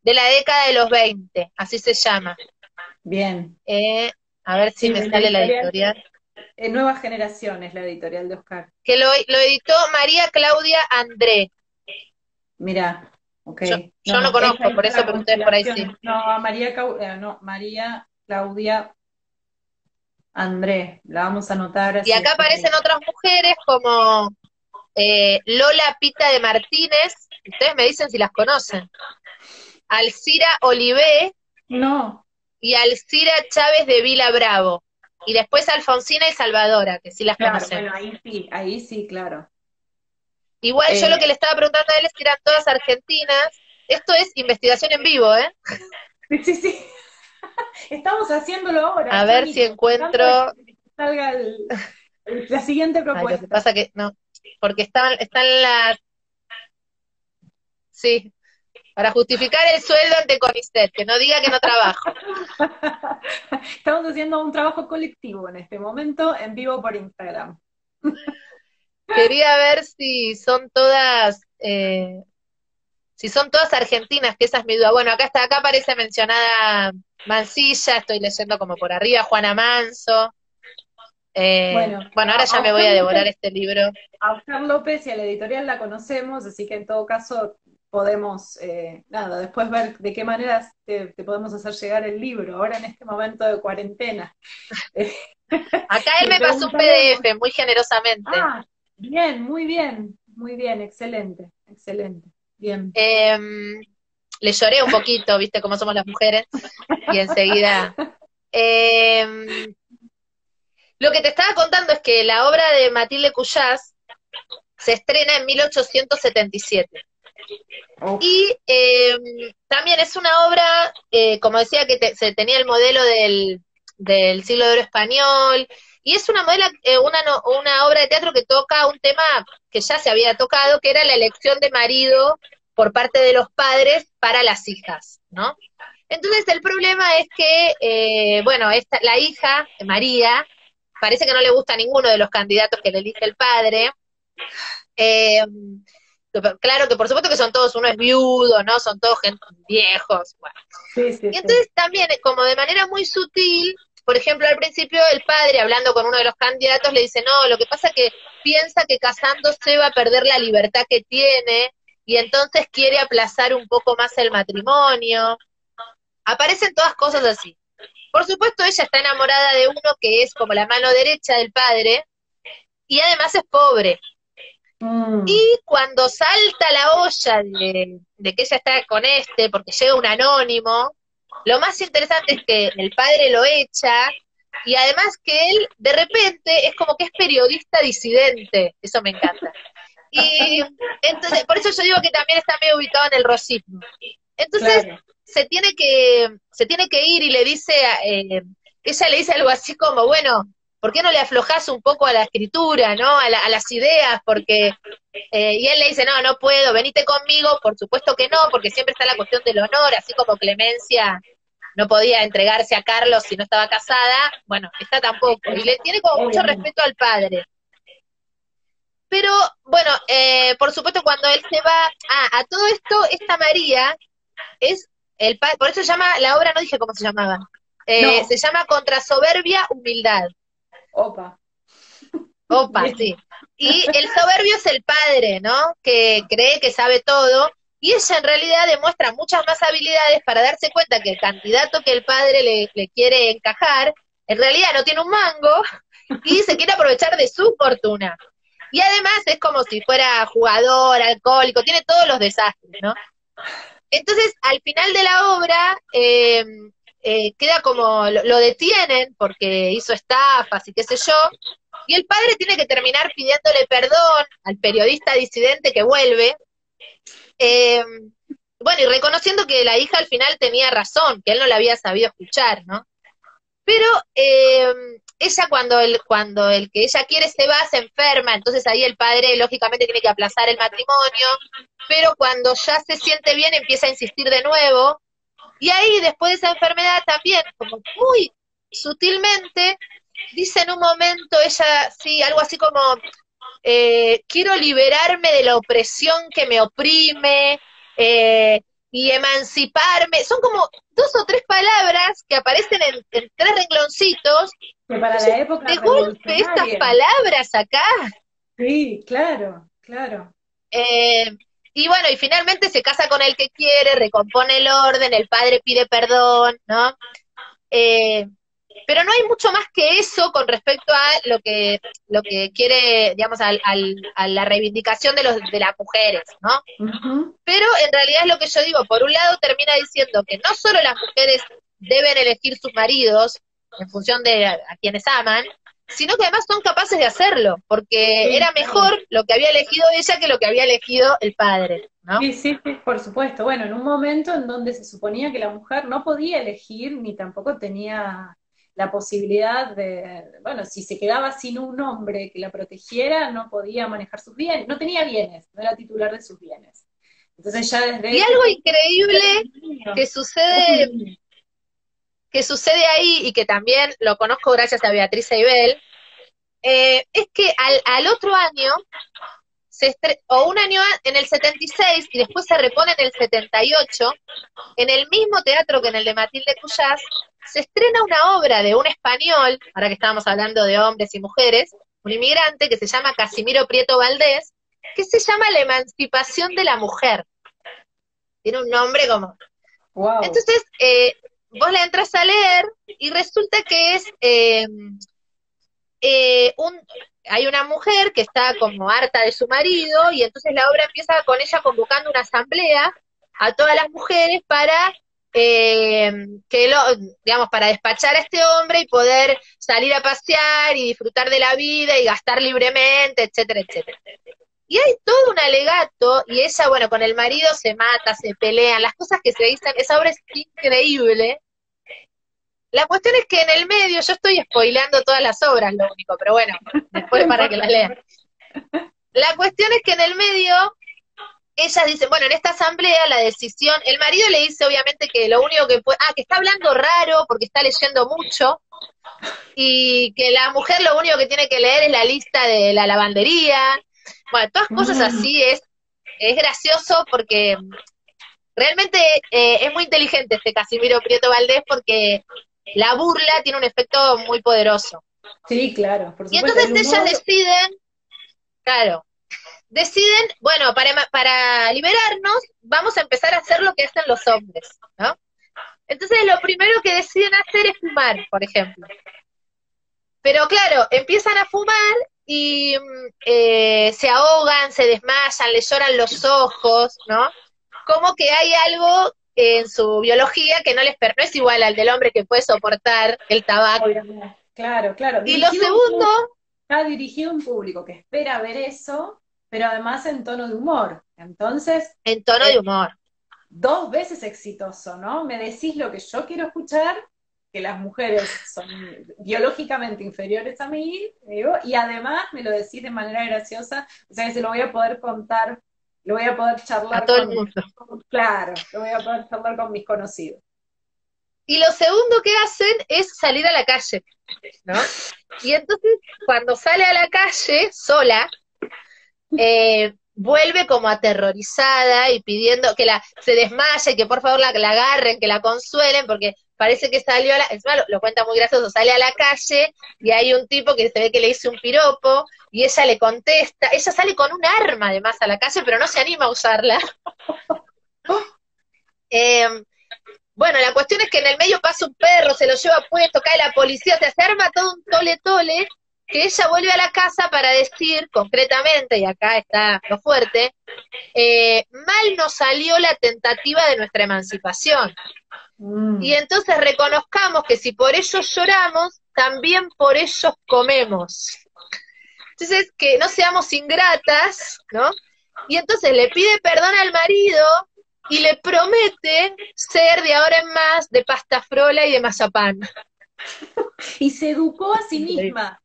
de la década de los 20, así se llama. Bien. Eh, a ver si Sí, me de la sale la editorial, editorial. Nuevas Generaciones, la editorial de Oscar. Que lo editó María Claudia André. Mira, ok. Yo no No, esa conozco, por hizo eso la pregunté por ahí sí. constelación. No, a no, María Claudia André. La vamos a anotar Y así acá después. aparecen otras mujeres como Lola Pita de Martínez, ustedes me dicen si las conocen, Alcira Olivé No, y Alcira Chávez de Vila Bravo. Y después Alfonsina y Salvadora, que sí las claro, bueno, conocemos. ahí sí, claro. Igual yo lo Eh, que le estaba preguntando a él es si eran todas argentinas. Esto es investigación en vivo, ¿eh? sí, sí, sí. Estamos haciéndolo ahora, A ya ver si mismo, tratando de encuentro. que salga la siguiente Ay, lo que propuesta. pasa que no, porque están las. Sí, Para justificar el sueldo ante CONICET, que no diga que no trabajo. Estamos haciendo un trabajo colectivo en este momento, en vivo por Instagram. Quería ver si son todas argentinas, que esa es mi duda. Bueno, acá aparece mencionada Mansilla, estoy leyendo como por arriba, Juana Manso. Bueno, Bueno, ahora ya a me voy Oscar a devorar López, este libro. a Oscar López y a la editorial la conocemos, así que en todo caso podemos, nada, después ver de qué manera te podemos hacer llegar el libro, ahora en este momento de cuarentena. Acá él Le me pasó un preguntaremos. PDF muy generosamente. Ah, muy bien, excelente, excelente, bien. Eh, Le lloré un poquito, viste cómo somos las mujeres, y enseguida. Eh, lo que te estaba contando es que la obra de Matilde Cuyás se estrena en 1877. Uf, Y también es una obra, como decía, que se tenía el modelo del siglo de oro español, y es una obra de teatro que toca un tema que ya se había tocado, que era la elección de marido por parte de los padres para las hijas, ¿no? Entonces el problema es que, bueno, la hija, María, parece que no le gusta a ninguno de los candidatos que le elige el padre. Eh, claro que por supuesto que son todos, uno es viudo, ¿no? Son todos viejos. Bueno. sí, sí, Y sí. entonces también, como de manera muy sutil, por ejemplo, al principio el padre, hablando con uno de los candidatos, le dice, no, lo que pasa es que piensa que casándose va a perder la libertad que tiene, y entonces quiere aplazar un poco más el matrimonio. Aparecen todas cosas así. Por supuesto, ella está enamorada de uno que es como la mano derecha del padre, y además es pobre. Mm, Y cuando salta la olla de que ella está con porque llega un anónimo, lo más interesante es que el padre lo echa, y además que él de repente es como que es periodista disidente, eso me encanta. Y entonces, por eso yo digo que también está medio ubicado en el rosismo. Entonces, claro. se tiene que ir y ella le dice algo así como, bueno, ¿por qué no le aflojás un poco a la escritura, ¿no? A las ideas, porque y él le dice, no, no puedo, venite conmigo, por supuesto que no, porque siempre está la cuestión del honor, así como Clemencia no podía entregarse a Carlos si no estaba casada, bueno, esta tampoco, y le tiene como mucho Obviamente. respeto al padre. Pero, bueno, por supuesto cuando él se va, a todo esto, esta María es por eso se llama, la obra no dije cómo se llamaba, No, se llama Contra soberbia, humildad. opa, Opa, bien. sí. Y el soberbio es el padre, ¿no? Que cree que sabe todo, y ella en realidad demuestra muchas más habilidades para darse cuenta que el candidato que el padre le quiere encajar, en realidad no tiene un mango y se quiere aprovechar de su fortuna. Y además es como si fuera jugador, alcohólico, tiene todos los desastres, ¿no? Entonces, al final de la obra, queda como, lo detienen porque hizo estafas y qué sé yo, y el padre tiene que terminar pidiéndole perdón al periodista disidente que vuelve, eh, bueno, y reconociendo que la hija al final tenía razón, que él no la había sabido escuchar, ¿no? Pero ella cuando el que ella quiere se va, se enferma, entonces ahí el padre lógicamente tiene que aplazar el matrimonio, pero cuando ya se siente bien empieza a insistir de nuevo, y ahí después de esa enfermedad también, como muy sutilmente, dice en un momento ella, sí, algo así como, quiero liberarme de la opresión que me oprime, y emanciparme. Son como dos o tres palabras que aparecen en tres rengloncitos. Que para la Entonces, época de golpe, estas revolucionaria. palabras acá, Sí, claro, claro. eh, y bueno, y finalmente se casa con el que quiere, recompone el orden, el padre pide perdón, ¿no? Eh, pero no hay mucho más que eso con respecto a lo que quiere, digamos, a la reivindicación de las mujeres, ¿no? Ujú. Pero en realidad es lo que yo digo, por un lado termina diciendo que no solo las mujeres deben elegir sus maridos en función de a quienes aman, sino que además son capaces de hacerlo, porque Sí, era claro. mejor lo que había elegido ella que lo que había elegido el padre, ¿no? Sí, sí, sí, por supuesto. Bueno, en un momento en donde se suponía que la mujer no podía elegir ni tampoco tenía la posibilidad de, bueno, si se quedaba sin un hombre que la protegiera, no podía manejar sus bienes, no tenía bienes, no era titular de sus bienes. Entonces ya desde Y ese algo punto increíble que es un sucede, niño. que sucede ahí, y que también lo conozco gracias a Beatriz Eibel, es que al otro año, o un año en el 76, y después se repone en el 78, en el mismo teatro que en el de Matilde Cuyás, se estrena una obra de un español, ahora que estábamos hablando de hombres y mujeres, un inmigrante que se llama Casimiro Prieto Valdés, que se llama La Emancipación de la Mujer. Tiene un nombre como... Wow. Entonces, vos la entras a leer y resulta que es eh, un, hay una mujer que está como harta de su marido, y entonces la obra empieza con ella convocando una asamblea a todas las mujeres para eh, digamos, para despachar a este hombre y poder salir a pasear y disfrutar de la vida y gastar libremente, etcétera, etcétera. Y hay todo un alegato, y ella, bueno, con el marido se mata, se pelean, las cosas que se dicen, esa obra es increíble. La cuestión es que en el medio, yo estoy spoileando todas las obras, lo único, pero bueno, No después para que importa. las lean. La cuestión es que en el medio, ellas dicen, bueno, en esta asamblea la decisión, el marido le dice obviamente que lo único que puede, que está hablando raro porque está leyendo mucho, y que la mujer lo único que tiene que leer es la lista de la lavandería. Bueno, todas cosas Mm, así, es gracioso porque realmente es muy inteligente este Casimiro Prieto Valdés, porque la burla tiene un efecto muy poderoso. sí, claro, por Y supuesto. entonces El ellas humor, deciden, claro, deciden, bueno, para liberarnos, vamos a empezar a hacer lo que hacen los hombres, ¿no? Entonces lo primero que deciden hacer es fumar, por ejemplo. Pero claro, empiezan a fumar y se ahogan, se desmayan, les lloran los ojos, ¿no? Como que hay algo en su biología que no es igual al del hombre, que puede soportar el tabaco. obviamente. Claro, claro. Y lo segundo, Está dirigido a un público que espera ver eso, pero además en tono de humor. Entonces, en tono de es humor. dos veces exitoso, ¿no? Me decís lo que yo quiero escuchar, que las mujeres son biológicamente inferiores a mí, digo, y además me lo decís de manera graciosa, o sea que se lo voy a poder contar, lo voy a poder A charlar todo el mundo. claro, lo voy a poder charlar con mis conocidos. Y lo segundo que hacen es salir a la calle, ¿no? Y entonces, cuando sale a la calle sola, vuelve como aterrorizada y pidiendo que se desmaye, que por favor la agarren, que la consuelen, porque parece que salió encima lo cuenta muy gracioso, sale a la calle y hay un tipo que se ve que le hizo un piropo, y ella le contesta, ella sale con un arma además a la calle, pero no se anima a usarla. Eh, bueno, la cuestión es que en el medio pasa un perro, se lo lleva puesto, cae la policía, se arma todo un tole-tole, que ella vuelve a la casa para decir concretamente, y acá está lo fuerte, mal nos salió la tentativa de nuestra emancipación. Y Mm, entonces reconozcamos que si por ellos lloramos, también por ellos comemos. Entonces, que no seamos ingratas, ¿no? Y entonces le pide perdón al marido y le promete ser de ahora en más de pasta frola y de mazapán. y se educó a sí Increíble. misma.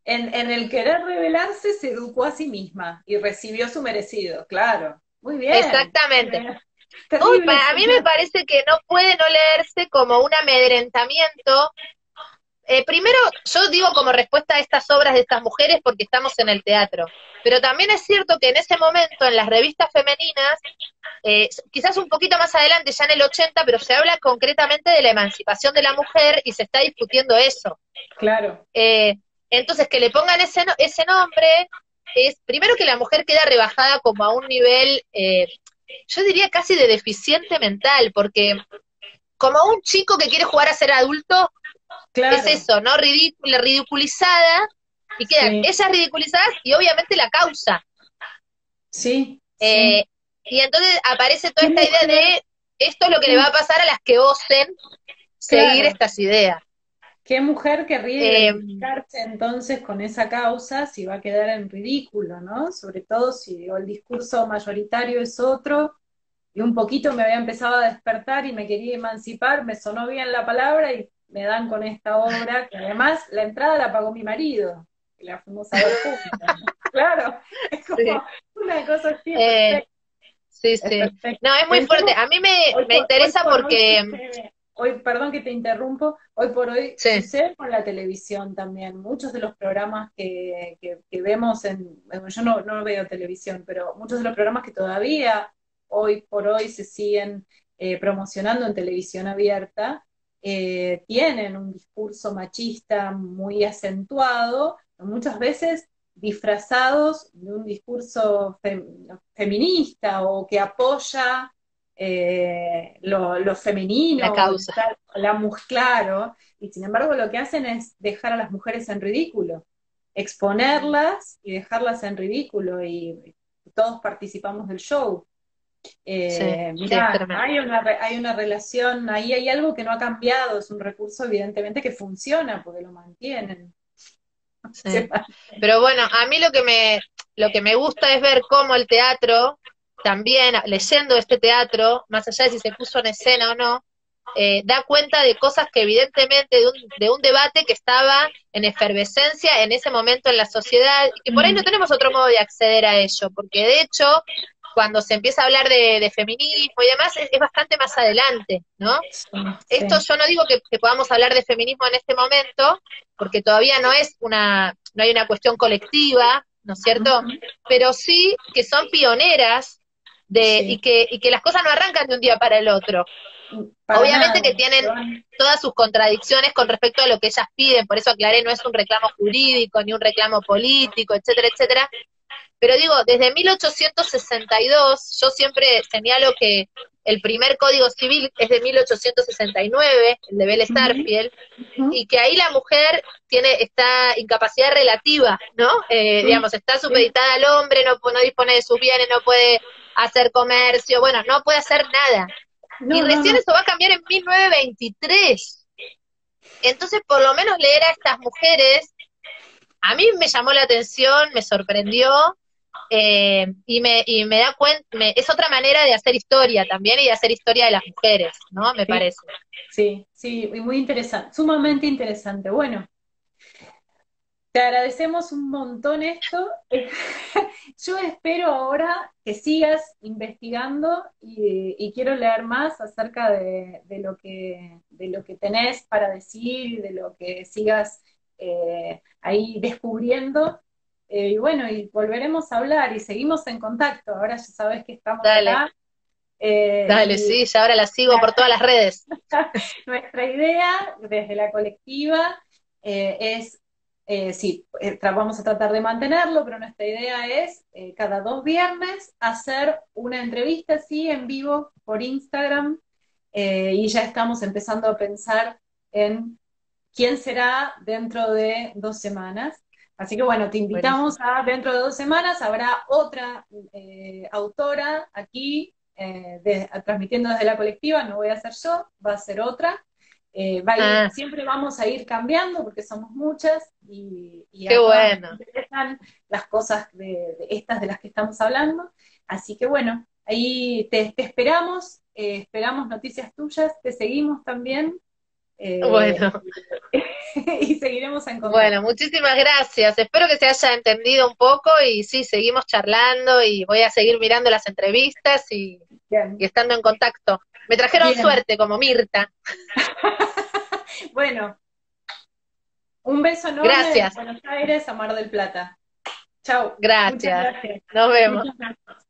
En el querer rebelarse, se educó a sí misma y recibió su merecido, claro. Muy bien. Exactamente. Uy, Terrible a mí me escena. parece que no puede no leerse como un amedrentamiento. Primero, yo digo como respuesta a estas obras de estas mujeres porque estamos en el teatro, pero también es cierto que en ese momento en las revistas femeninas, quizás un poquito más adelante, ya en el 80, pero se habla concretamente de la emancipación de la mujer y se está discutiendo eso. Claro, Eh, entonces, que le pongan ese nombre es, primero, que la mujer queda rebajada como a un nivel, yo diría casi de deficiente mental, porque como un chico que quiere jugar a ser adulto, es claro. eso, ¿no? Ridiculizada, y quedan Sí, esas ridiculizadas y obviamente la causa. sí, Eh, sí. y entonces aparece toda ¿Qué esta idea mujer? de esto es lo que le va a pasar a las que osen seguir Claro. estas ideas. ¿Qué mujer querría Eh, identificarse entonces con esa causa si va a quedar en ridículo, ¿no? Sobre todo si digo, el discurso mayoritario es otro y un poquito me había empezado a despertar y me quería emancipar, me sonó bien la palabra y me dan con esta obra, que además la entrada la pagó mi marido, que la fuimos a ver juntos, ¿no? Claro, es como sí. una cosa así Eh, perfecta. Sí, Es sí. perfecto. No, es muy fuerte. Pensemos, A mí me, hoy me hoy interesa por hoy porque, sucede, hoy, perdón que te interrumpo, hoy por hoy sí, sucede con la televisión también. Muchos de los programas que vemos bueno, yo no veo televisión, pero muchos de los programas que todavía hoy por hoy se siguen promocionando en televisión abierta, tienen un discurso machista muy acentuado, muchas veces disfrazados de un discurso feminista o que apoya lo la femenino, causa. la mujer, claro, y sin embargo lo que hacen es dejar a las mujeres en ridículo, exponerlas y dejarlas en ridículo, y todos participamos del show. Sí, sí, es Mirá, tremendo. hay una relación, ahí hay algo que no ha cambiado, es un recurso evidentemente que funciona porque lo mantienen. Sí. Pero bueno, a mí lo que me gusta es ver cómo el teatro, también leyendo este teatro, más allá de si se puso en escena o no, da cuenta de cosas que evidentemente de un debate que estaba en efervescencia en ese momento en la sociedad, y que por ahí no Mm, tenemos otro modo de acceder a ello, porque de hecho, cuando se empieza a hablar de feminismo y demás, es bastante más adelante, ¿no? sí, Esto sí. yo no digo que podamos hablar de feminismo en este momento, porque todavía no hay una cuestión colectiva, ¿no es cierto? Ujú, Pero sí que son pioneras y sí, que las cosas no arrancan de un día para el otro. para Obviamente nada. que tienen todas sus contradicciones con respecto a lo que ellas piden, por eso aclaré, no es un reclamo jurídico, ni un reclamo político, etcétera, etcétera, pero digo, desde 1862, yo siempre señalo que el primer Código Civil es de 1869, el de Vélez Ujú, Sarsfield, ujú, y que ahí la mujer tiene esta incapacidad relativa, ¿no? sí, Digamos, está sí. supeditada al hombre, no dispone de sus bienes, no puede hacer comercio, bueno, no puede hacer nada. Y No, no, recién no. eso va a cambiar en 1923. Entonces, por lo menos leer a estas mujeres, a mí me llamó la atención, me sorprendió, y me da cuenta, es otra manera de hacer historia también y de hacer historia de las mujeres, ¿no? Me Sí, parece. sí, sí, y muy interesante, sumamente interesante. Bueno, te agradecemos un montón esto. Yo espero ahora que sigas investigando y quiero leer más acerca de lo que tenés para decir, de lo que sigas ahí descubriendo. Y bueno, y volveremos a hablar y seguimos en contacto. Ahora ya sabes que estamos Dale, acá. dale, Y sí, ya ahora la sigo la- por todas las redes. nuestra idea desde la colectiva es, sí, vamos a tratar de mantenerlo, pero nuestra idea es cada 2 viernes hacer una entrevista así en vivo por Instagram, y ya estamos empezando a pensar en quién será dentro de 2 semanas. Así que bueno, te invitamos Buenísimo. a dentro de 2 semanas, habrá otra autora aquí transmitiendo desde la colectiva, no voy a ser yo, va a ser otra. Ah, Siempre vamos a ir cambiando porque somos muchas y qué a todas nos bueno. interesan las cosas de estas de las que estamos hablando. Así que bueno, ahí te esperamos, esperamos noticias tuyas, te seguimos también. Eh, Bueno, y seguiremos en bueno, contacto. muchísimas gracias. Espero que se haya entendido un poco y sí, seguimos charlando y voy a seguir mirando las entrevistas y Bien, estando en contacto. Me trajeron bien. suerte como Mirta. Bueno, un beso enorme de Gracias, Buenos Aires a Mar del Plata. Chau, muchas gracias. gracias. Nos vemos. Muchas gracias.